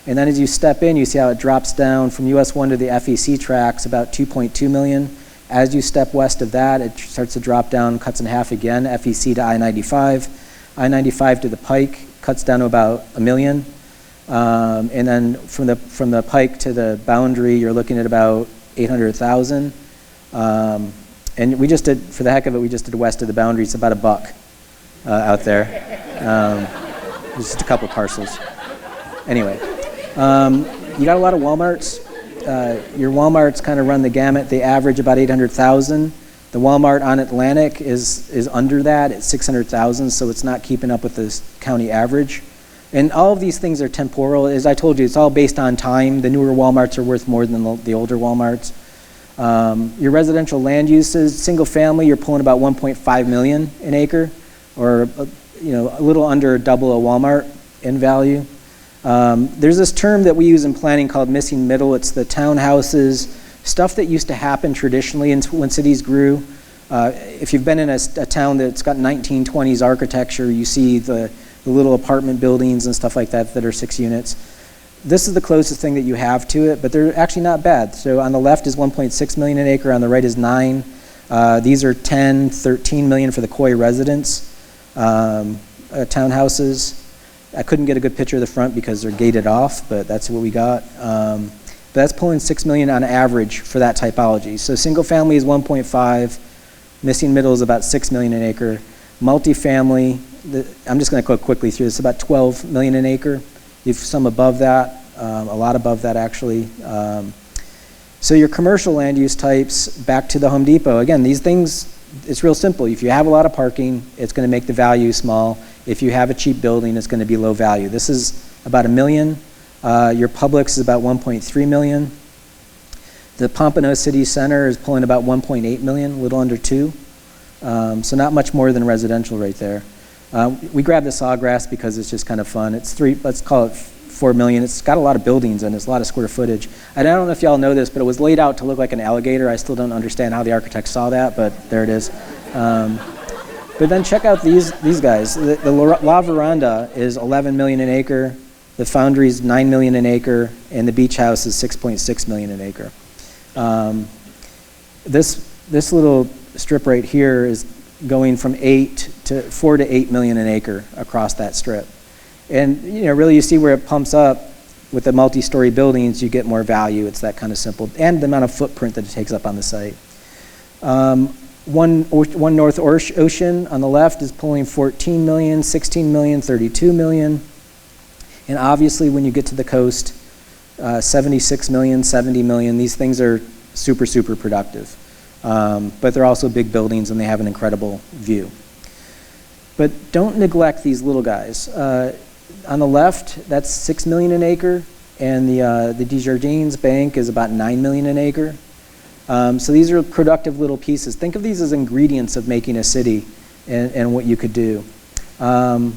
And then as you step in, you see how it drops down from US 1 to the FEC tracks, about 2.2 million. As you step west of that, it starts to drop down, cuts in half again, FEC to I-95. I-95 to the Pike cuts down to about $1 million. And then from the Pike to the boundary, you're looking at about 800,000. And we just did, for the heck of it, we just did west of the boundary. It's about $1 out there. Just a couple parcels. Anyway, you got a lot of Walmarts. Your Walmarts kind of run the gamut. They average about 800,000. The Walmart on Atlantic is under that at 600,000, so it's not keeping up with the county average. And all of these things are temporal. As I told you, it's all based on time. The newer Walmarts are worth more than the older Walmarts. Your residential land uses, single family, you're pulling about 1.5 million an acre, or a little under double a Walmart in value. There's this term that we use in planning called missing middle. It's the townhouses, stuff that used to happen traditionally when cities grew. If you've been in a town that's got 1920s architecture, you see the little apartment buildings and stuff like that that are 6 units. This is the closest thing that you have to it, but they're actually not bad. So on the left is 1.6 million an acre, on the right is 9. These are 10, 13 million for the Coy residents, townhouses. I couldn't get a good picture of the front because they're gated off, but that's what we got. But that's pulling 6 million on average for that typology. So single family is 1.5, missing middle is about 6 million an acre. Multifamily, I'm just going to go quickly through this, about 12 million an acre. You have some above that, a lot above that actually. So your commercial land use types, back to the Home Depot. Again, these things, it's real simple. If you have a lot of parking, it's going to make the value small. If you have a cheap building, it's going to be low value. This is about 1 million. Your Publix is about 1.3 million. The Pompano City Center is pulling about 1.8 million, a little under 2. So not much more than residential right there. We grabbed the Sawgrass because it's just kind of fun. It's let's call it 4 million. It's got a lot of buildings and it's a lot of square footage. And I don't know if y'all know this, but it was laid out to look like an alligator. I still don't understand how the architects saw that, but there it is. But then check out these guys. The La Veranda is 11 million an acre. The Foundry is 9 million an acre, and the Beach House is 6.6 million an acre. This little strip right here is going from 4 to 8 million an acre across that strip. And really you see where it pumps up with the multi-story buildings, you get more value. It's that kind of simple, and the amount of footprint that it takes up on the site. One North Ocean on the left is pulling 14 million, 16 million, 32 million. And obviously when you get to the coast, 76 million, 70 million. These things are super, super productive. But they're also big buildings and they have an incredible view. But don't neglect these little guys. On the left, that's 6 million an acre, and the Desjardins Bank is about 9 million an acre. So these are productive little pieces. Think of these as ingredients of making a city and what you could do. On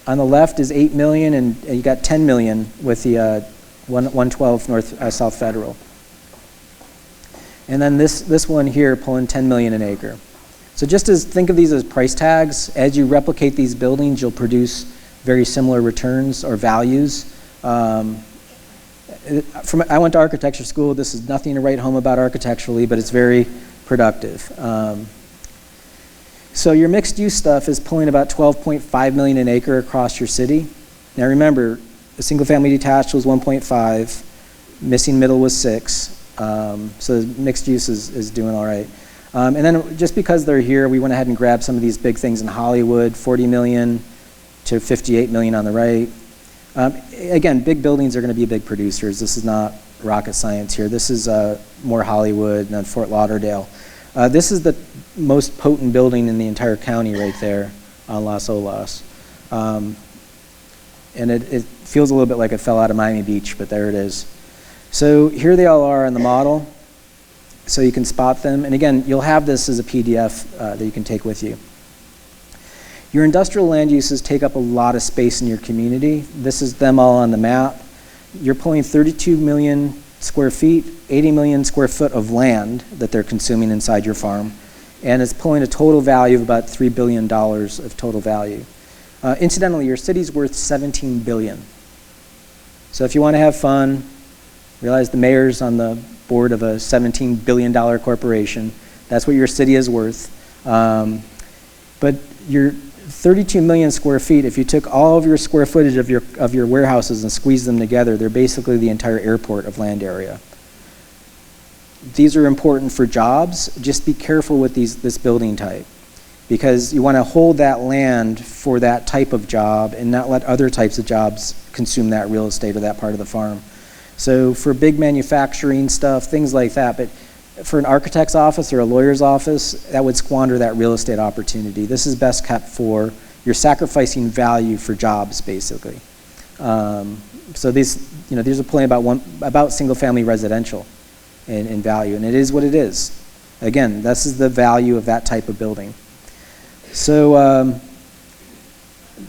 the left is 8 million, and you got 10 million with the 112 North South Federal. And then this one here pulling 10 million an acre. So just think of these as price tags. As you replicate these buildings, you'll produce very similar returns or values. I went to architecture school. This is nothing to write home about architecturally, but it's very productive. So your mixed use stuff is pulling about 12.5 million an acre across your city. Now remember, the single family detached was 1.5, missing middle was 6. So mixed use is doing all right. And then just because they're here, we went ahead and grabbed some of these big things in Hollywood, 40 million to 58 million on the right. Again, big buildings are going to be big producers. This is not rocket science here. This is more Hollywood and then Fort Lauderdale. This is the most potent building in the entire county right there on Las Olas. And it feels a little bit like it fell out of Miami Beach, but there it is. So here they all are on the model, so you can spot them. And again, you'll have this as a PDF that you can take with you. Your industrial land uses take up a lot of space in your community. This is them all on the map. You're pulling 32 million square feet, 80 million square foot of land that they're consuming inside your farm. And it's pulling a total value of about $3 billion of total value. Incidentally, your city's worth $17 billion. So if you want to have fun, realize the mayor's on the board of a $17 billion corporation. That's what your city is worth. But your 32 million square feet, if you took all of your square footage of your warehouses and squeezed them together, they're basically the entire airport of land area. These are important for jobs. Just be careful with this building type, because you want to hold that land for that type of job and not let other types of jobs consume that real estate or that part of the farm. So for big manufacturing stuff, things like that, but for an architect's office or a lawyer's office, that would squander that real estate opportunity. This is best kept for, you're sacrificing value for jobs, basically. So these are pulling about single family residential in value, and it is what it is. Again, this is the value of that type of building. So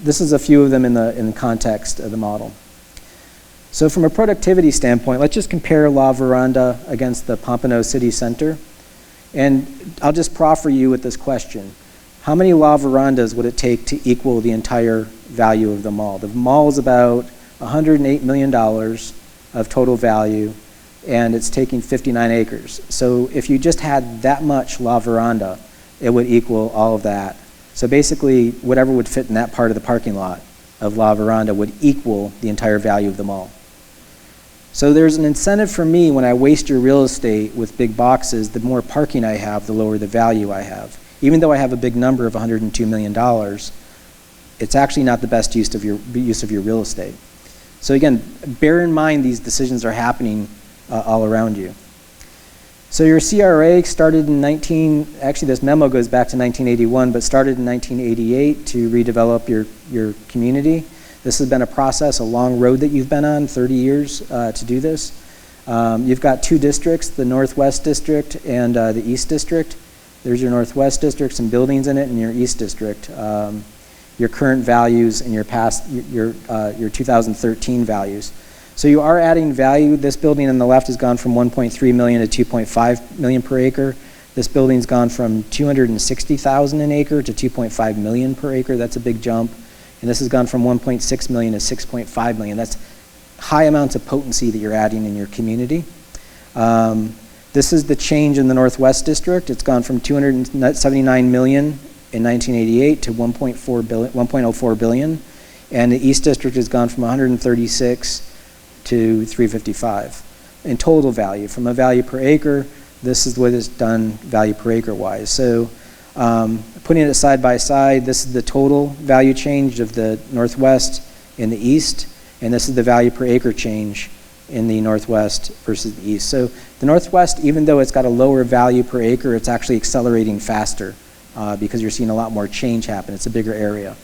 this is a few of them in the context of the model. So from a productivity standpoint, let's just compare La Veranda against the Pompano City Center. And I'll just proffer you with this question. How many La Verandas would it take to equal the entire value of the mall? The mall is about $108 million of total value, and it's taking 59 acres. So if you just had that much La Veranda, it would equal all of that. So basically, whatever would fit in that part of the parking lot of La Veranda would equal the entire value of the mall. So there's an incentive for me when I waste your real estate with big boxes. The more parking I have, the lower the value I have. Even though I have a big number of $102 million, it's actually not the best use of your real estate. So again, bear in mind these decisions are happening all around you. So your CRA started in actually this memo goes back to 1981, but started in 1988 to redevelop your community. This has been a process, a long road that you've been on, 30 years to do this. You've got two districts, the Northwest District and the East District. There's your Northwest District, some buildings in it, and your East District. Your current values and your 2013 values. So you are adding value. This building on the left has gone from 1.3 million to 2.5 million per acre. This building's gone from 260,000 an acre to 2.5 million per acre. That's a big jump. And this has gone from 1.6 million to 6.5 million. That's high amounts of potency that you're adding in your community. This is the change in the Northwest District. It's gone from 279 million in 1988 to 1.04 billion. And the East District has gone from 136 to 355 in total value. From a value per acre, this is what is done value per acre wise. So putting it side by side, this is the total value change of the Northwest and the East, and this is the value per acre change in the Northwest versus the East. So the Northwest, even though it's got a lower value per acre, it's actually accelerating faster because you're seeing a lot more change happen. It's a bigger area.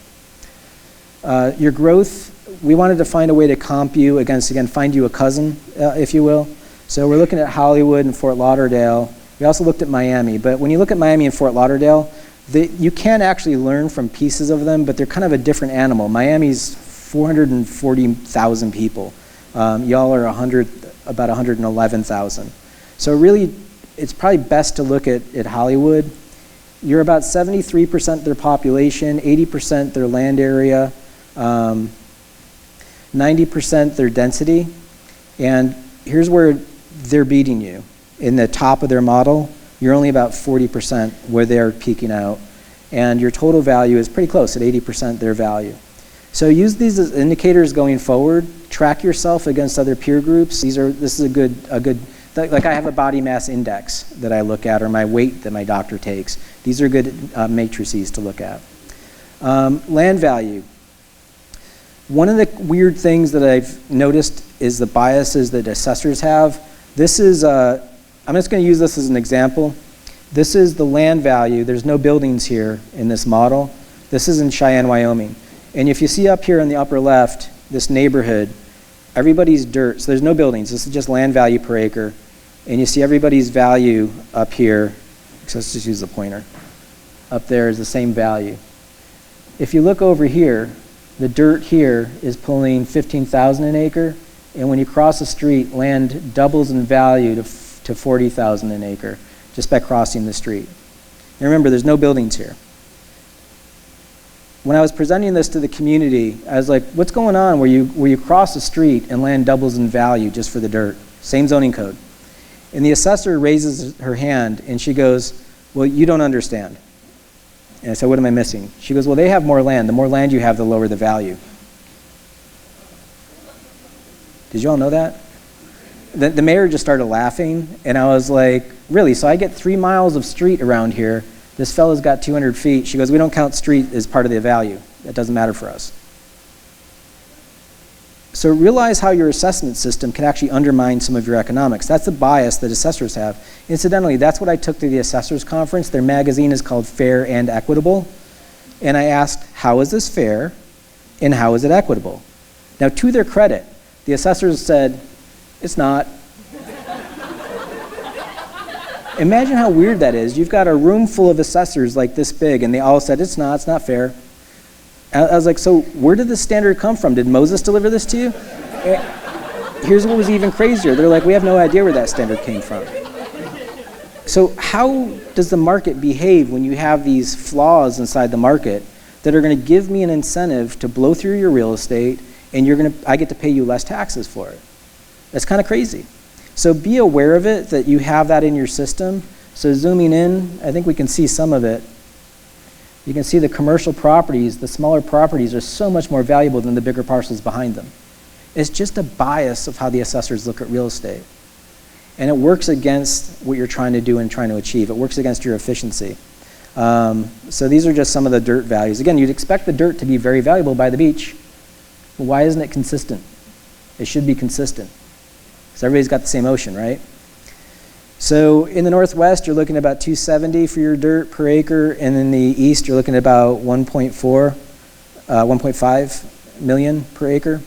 Your growth, we wanted to find a way to comp you against, again, find you a cousin, if you will. So we're looking at Hollywood and Fort Lauderdale. We also looked at Miami. But when you look at Miami and Fort Lauderdale, you can actually learn from pieces of them, but they're kind of a different animal. Miami's 440,000 people. Y'all are about 111,000. So really, it's probably best to look at Hollywood. You're about 73% their population, 80% their land area, 90% their density. And here's where they're beating you. In the top of their model, you're only about 40% where they're peaking out. And your total value is pretty close at 80% their value. So use these as indicators going forward. Track yourself against other peer groups. This is a good, like I have a body mass index that I look at, or my weight that my doctor takes. These are good matrices to look at. Land value. One of the weird things that I've noticed is the biases that assessors have. This is, I'm just going to use this as an example. This is the land value. There's no buildings here in this model. This is in Cheyenne, Wyoming. And if you see up here in the upper left, this neighborhood, everybody's dirt. So there's no buildings. This is just land value per acre. And you see everybody's value up here. So let's just use the pointer. Up there is the same value. If you look over here, the dirt here is pulling 15,000 an acre. And when you cross the street, land doubles in value to 40,000 an acre just by crossing the street. And remember, there's no buildings here. When I was presenting this to the community, I was like, what's going on where you cross the street and land doubles in value just for the dirt? Same zoning code. And the assessor raises her hand and she goes, well, you don't understand. And I said, what am I missing? She goes, well, they have more land. The more land you have, the lower the value. Did you all know that? The mayor just started laughing, and I was like, really? So I get 3 miles of street around here. This fella's got 200 feet. She goes, we don't count street as part of the value. That doesn't matter for us. So realize how your assessment system can actually undermine some of your economics. That's the bias that assessors have. Incidentally, that's what I took to the assessors conference. Their magazine is called Fair and Equitable. And I asked, how is this fair and how is it equitable? Now, to their credit, the assessors said, it's not. Imagine how weird that is. You've got a room full of assessors like this big, and they all said, it's not fair. I was like, so where did this standard come from? Did Moses deliver this to you? Here's what was even crazier. They're like, we have no idea where that standard came from. So how does the market behave when you have these flaws inside the market that are going to give me an incentive to blow through your real estate, and I get to pay you less taxes for it? That's kind of crazy. So be aware of it, that you have that in your system. So zooming in, I think we can see some of it. You can see the commercial properties, the smaller properties are so much more valuable than the bigger parcels behind them. It's just a bias of how the assessors look at real estate. And it works against what you're trying to do and trying to achieve. It works against your efficiency. So these are just some of the dirt values. Again, you'd expect the dirt to be very valuable by the beach. But why isn't it consistent? It should be consistent. So everybody's got the same ocean, right? So in the Northwest, you're looking at about 270 for your dirt per acre, and in the East, you're looking at about 1.5 million per acre.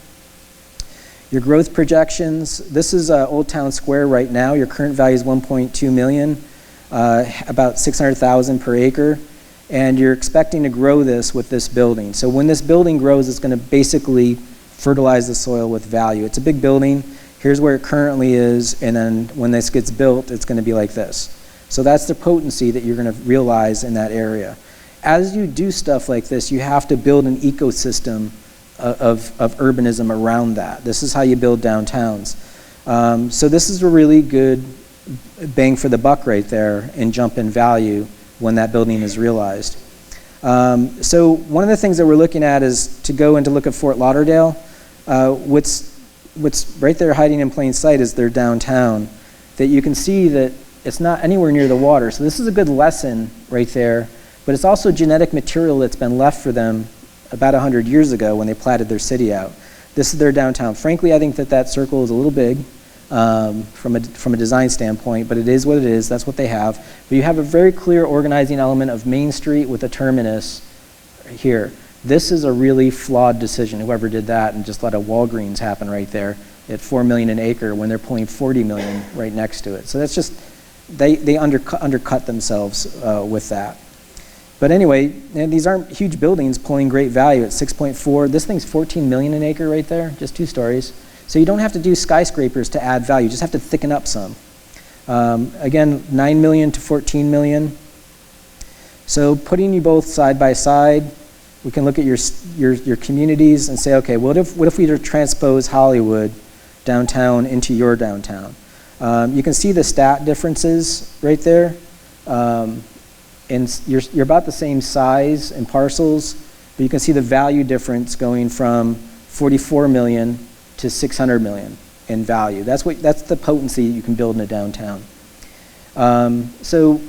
Your growth projections, this is Old Town Square right now. Your current value is 1.2 million, about 600,000 per acre, and you're expecting to grow this with this building. So when this building grows, it's going to basically fertilize the soil with value. It's a big building. Here's where it currently is, and then when this gets built, it's going to be like this. So that's the potency that you're going to realize in that area. As you do stuff like this, you have to build an ecosystem of urbanism around that. This is how you build downtowns. So this is a really good bang for the buck right there and jump in value when that building is realized. So one of the things that we're looking at is to go and to look at Fort Lauderdale. What's right there hiding in plain sight is their downtown, that you can see that it's not anywhere near the water. So this is a good lesson right there, but it's also genetic material that's been left for them about 100 years ago when they platted their city out. This is their downtown. Frankly, I think that circle is a little big from a design standpoint, but it is what it is. That's what they have. But you have a very clear organizing element of Main Street with a terminus here. This is a really flawed decision, whoever did that, and just let a Walgreens happen right there at $4 million an acre when they're pulling $40 million right next to it. So that's just, they undercut themselves with that. But anyway, these aren't huge buildings pulling great value at 6.4. This thing's 14 million an acre right there, just 2 stories. So you don't have to do skyscrapers to add value, you just have to thicken up some. Again, 9 million to 14 million. So putting you both side by side, we can look at your communities and say, okay, what if we were to transpose Hollywood downtown into your downtown? You can see the stat differences right there. And you're about the same size in parcels, but you can see the value difference going from 44 million to 600 million in value. That's the potency you can build in a downtown. So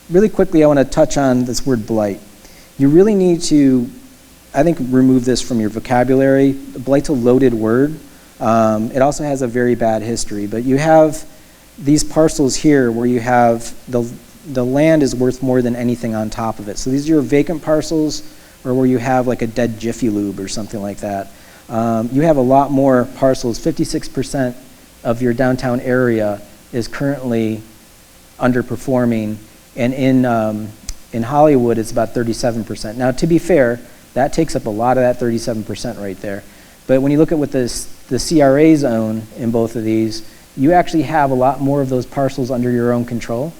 really quickly, I want to touch on this word blight. You really need to, I think, remove this from your vocabulary. Blight's a loaded word. It also has a very bad history, but you have these parcels here where you have the land is worth more than anything on top of it. So these are your vacant parcels, or where you have like a dead Jiffy Lube or something like that. You have a lot more parcels. 56% of your downtown area is currently underperforming, and in Hollywood it's about 37%. Now, to be fair, that takes up a lot of that 37% right there. But when you look at what the CRAs own in both of these, you actually have a lot more of those parcels under your own control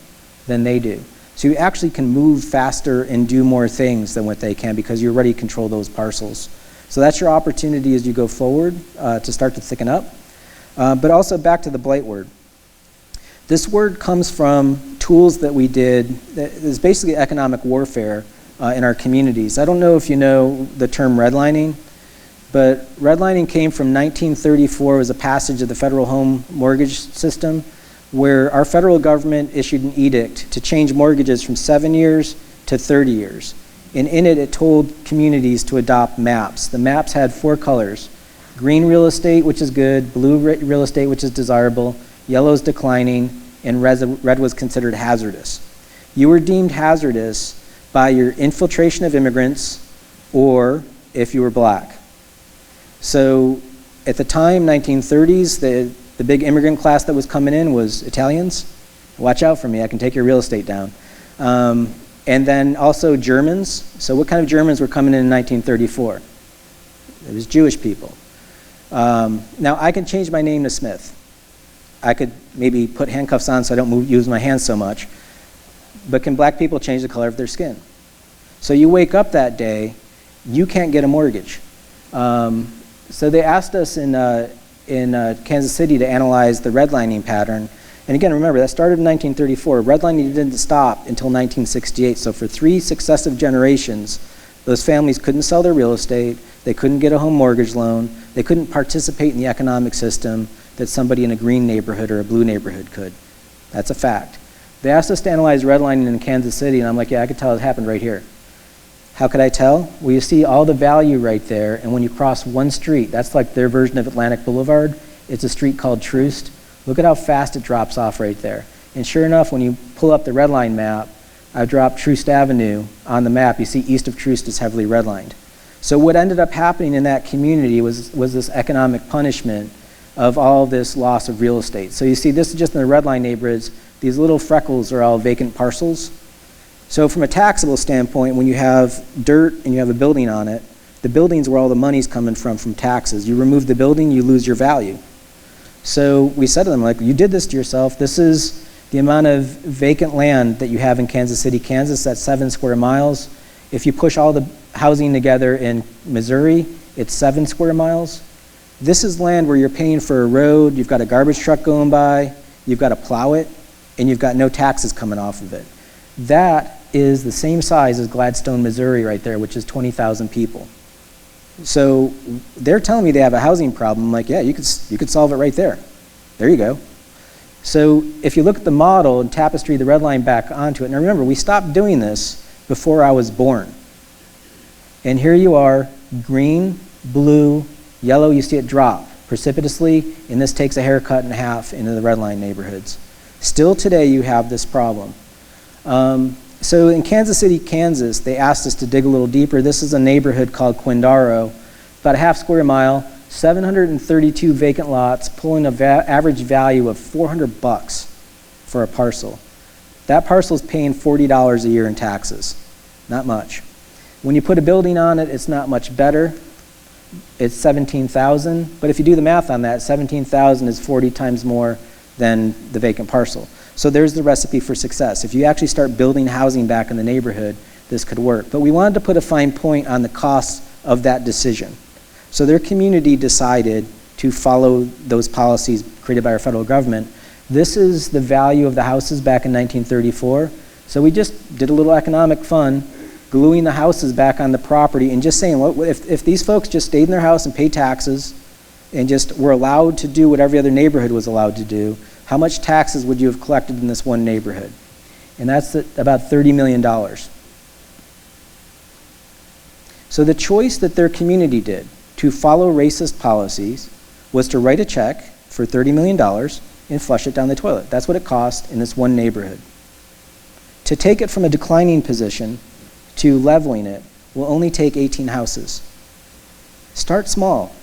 than they do. So you actually can move faster and do more things than what they can because you already control those parcels. So that's your opportunity as you go forward to start to thicken up. But also back to the blight word. This word comes from tools that we did that is basically economic warfare in our communities. I don't know if you know the term redlining, but redlining came from 1934 as a passage of the federal home mortgage system, where our federal government issued an edict to change mortgages from 7 years to 30 years. And in it, it told communities to adopt maps. The maps had 4 colors: green real estate, which is good; blue real estate, which is desirable; yellow is declining; and red was considered hazardous. You were deemed hazardous by your infiltration of immigrants or if you were black. So at the time, 1930s, the big immigrant class that was coming in was Italians. Watch out for me, I can take your real estate down. And then also Germans. So what kind of Germans were coming in 1934? It was Jewish people. Now I can change my name to Smith. I could maybe put handcuffs on so I don't use my hands so much. But can black people change the color of their skin? So you wake up that day, you can't get a mortgage. So they asked us in Kansas City to analyze the redlining pattern. And again, remember, that started in 1934. Redlining didn't stop until 1968. So for 3 successive generations, those families couldn't sell their real estate, they couldn't get a home mortgage loan, they couldn't participate in the economic system that somebody in a green neighborhood or a blue neighborhood could. That's a fact. They asked us to analyze redlining in Kansas City, and I'm like, yeah, I could tell it happened right here. How could I tell? Well, you see all the value right there, and when you cross one street, that's like their version of Atlantic Boulevard. It's a street called Troost. Look at how fast it drops off right there. And sure enough, when you pull up the redline map, I've dropped Troost Avenue on the map. You see east of Troost is heavily redlined. So what ended up happening in that community was this economic punishment of all this loss of real estate. So you see, this is just in the redline neighborhoods. These little freckles are all vacant parcels. So from a taxable standpoint, when you have dirt and you have a building on it, the building's where all the money's coming from taxes. You remove the building, you lose your value. So we said to them, like, you did this to yourself. This is the amount of vacant land that you have in Kansas City, Kansas. That's 7 square miles. If you push all the housing together in Missouri, it's 7 square miles. This is land where you're paying for a road, you've got a garbage truck going by, you've got to plow it, and you've got no taxes coming off of it. That is the same size as Gladstone, Missouri right there, which is 20,000 people. So they're telling me they have a housing problem. I'm like, yeah, you could solve it right there. There you go. So if you look at the model and tapestry the red line back onto it, now remember, we stopped doing this before I was born. And here you are, green, blue, Yellow, you see it drop precipitously, and this takes a haircut in half into the red line neighborhoods. Still today, you have this problem. So in Kansas City, Kansas, they asked us to dig a little deeper. This is a neighborhood called Quindaro, about a half square mile, 732 vacant lots, pulling an average value of $400 for a parcel. That parcel is paying $40 a year in taxes. Not much. When you put a building on it, it's not much better. It's $17,000, but if you do the math on that, $17,000 is 40 times more than the vacant parcel. So there's the recipe for success. If you actually start building housing back in the neighborhood, this could work. But we wanted to put a fine point on the costs of that decision. So their community decided to follow those policies created by our federal government. This is the value of the houses back in 1934. So we just did a little economic fun, gluing the houses back on the property and just saying, well, if these folks just stayed in their house and paid taxes and just were allowed to do what every other neighborhood was allowed to do, how much taxes would you have collected in this one neighborhood? And that's about $30 million. So the choice that their community did to follow racist policies was to write a check for $30 million and flush it down the toilet. That's what it cost in this one neighborhood. To take it from a declining position to leveling it will only take 18 houses. Start small.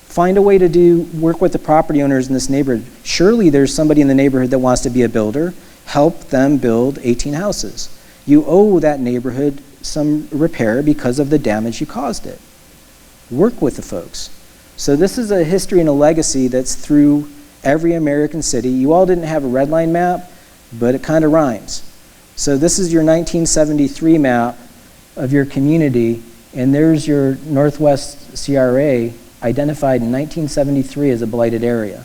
Find a way to work with the property owners in this neighborhood. Surely there's somebody in the neighborhood that wants to be a builder. Help them build 18 houses. You owe that neighborhood some repair because of the damage you caused it. Work with the folks. So this is a history and a legacy that's through every American city. You all didn't have a red line map, but it kind of rhymes. So this is your 1973 map of your community, and there's your Northwest CRA identified in 1973 as a blighted area.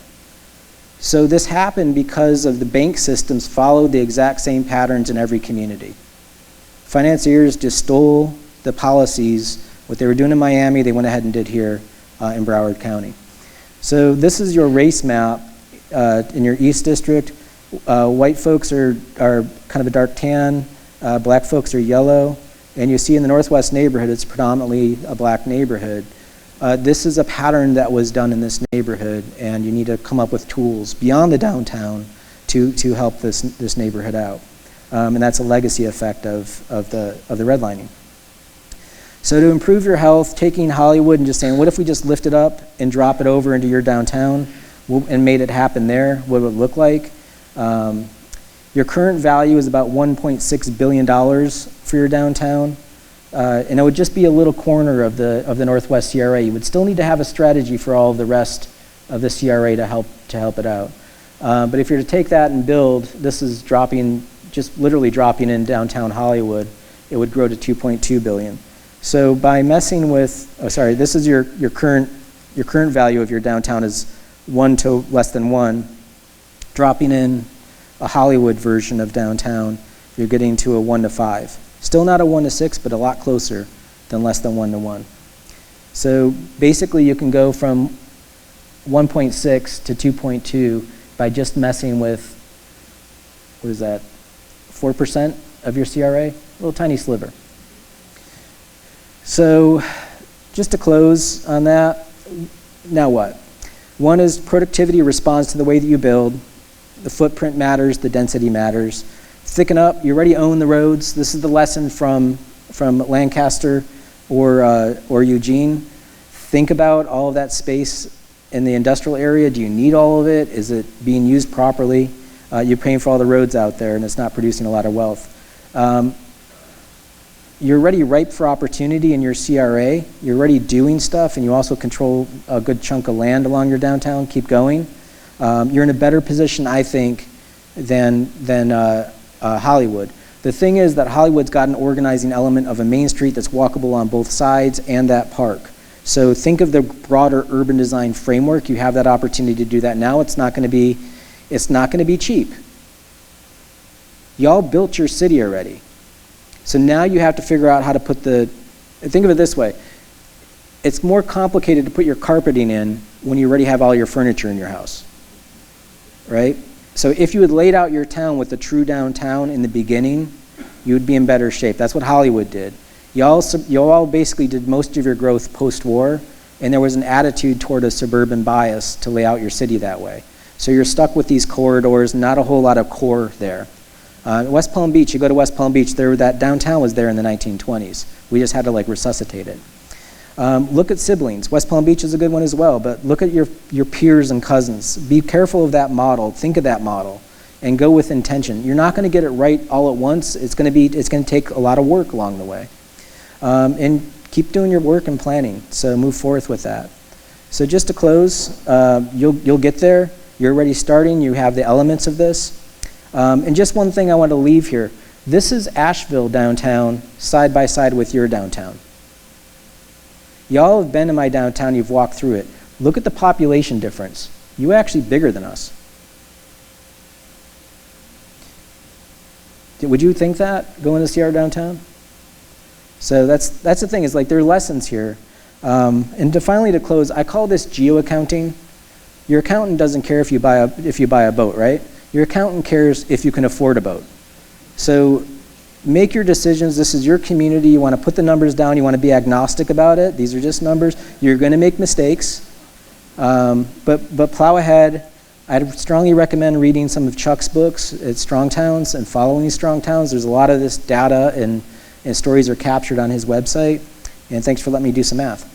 So this happened because of the bank systems followed the exact same patterns in every community. Financiers just stole the policies. What they were doing in Miami, they went ahead and did here in Broward County. So this is your race map in your East District. White folks are kind of a dark tan, black folks are yellow, and you see in the Northwest neighborhood, it's predominantly a black neighborhood. This is a pattern that was done in this neighborhood, and you need to come up with tools beyond the downtown to help this neighborhood out. And that's a legacy effect of the redlining. So to improve your health, taking Hollywood and just saying, what if we just lift it up and drop it over into your downtown and made it happen there? What would it look like? Your current value is about $1.6 billion for your downtown. And it would just be a little corner of the Northwest CRA. You would still need to have a strategy for all of the rest of the CRA to help it out. But if you're to take that and build, this is just literally dropping in downtown Hollywood, it would grow to $2.2 billion. So by messing with, this is your current value of your downtown is 1 to less than 1. Dropping in a Hollywood version of downtown, you're getting to a 1 to 5. Still not a 1 to 6, but a lot closer than less than 1 to 1. So basically you can go from 1.6 to 2.2 by just messing with, 4% of your CRA? A little tiny sliver. So just to close on that, now what? One is productivity responds to the way that you build. The footprint matters, the density matters. Thicken up, you already own the roads. This is the lesson from Lancaster or Eugene. Think about all of that space in the industrial area. Do you need all of it? Is it being used properly? You're paying for all the roads out there and it's not producing a lot of wealth. You're already ripe for opportunity in your CRA. You're already doing stuff and you also control a good chunk of land along your downtown. Keep going. You're in a better position, I think, than Hollywood. The thing is that Hollywood's got an organizing element of a main street that's walkable on both sides and that park. So think of the broader urban design framework. You have that opportunity to do that now. It's not going to be cheap. Y'all built your city already. So now you have to figure out how to think of it this way. It's more complicated to put your carpeting in when you already have all your furniture in your house, right? So if you had laid out your town with a true downtown in the beginning, you would be in better shape. That's what Hollywood did. Y'all basically did most of your growth post-war, and there was an attitude toward a suburban bias to lay out your city that way. So you're stuck with these corridors, not a whole lot of core there. West Palm Beach, you go to West Palm Beach, that downtown was there in the 1920s. We just had to like resuscitate it. Look at siblings. West Palm Beach is a good one as well, but look at your peers and cousins. Be careful of that model. Think of that model and go with intention. You're not going to get it right all at once. It's going to take a lot of work along the way. And keep doing your work and planning. So move forth with that. So just to close, you'll get there. You're already starting. You have the elements of this. And just one thing I want to leave here. This is Asheville downtown, side by side with your downtown. Y'all have been in my downtown, you've walked through it. Look at the population difference. You're actually bigger than us. Would you think that, going to see our downtown? So that's the thing, is like there are lessons here. And finally to close, I call this geo-accounting. Your accountant doesn't care if you buy a boat, right? Your accountant cares if you can afford a boat. So make your decisions. This is your community. You want to put the numbers down. You want to be agnostic about it. These are just numbers. You're going to make mistakes, but plow ahead. I'd strongly recommend reading some of Chuck's books at Strong Towns and following Strong Towns. There's a lot of this data and stories are captured on his website. And thanks for letting me do some math.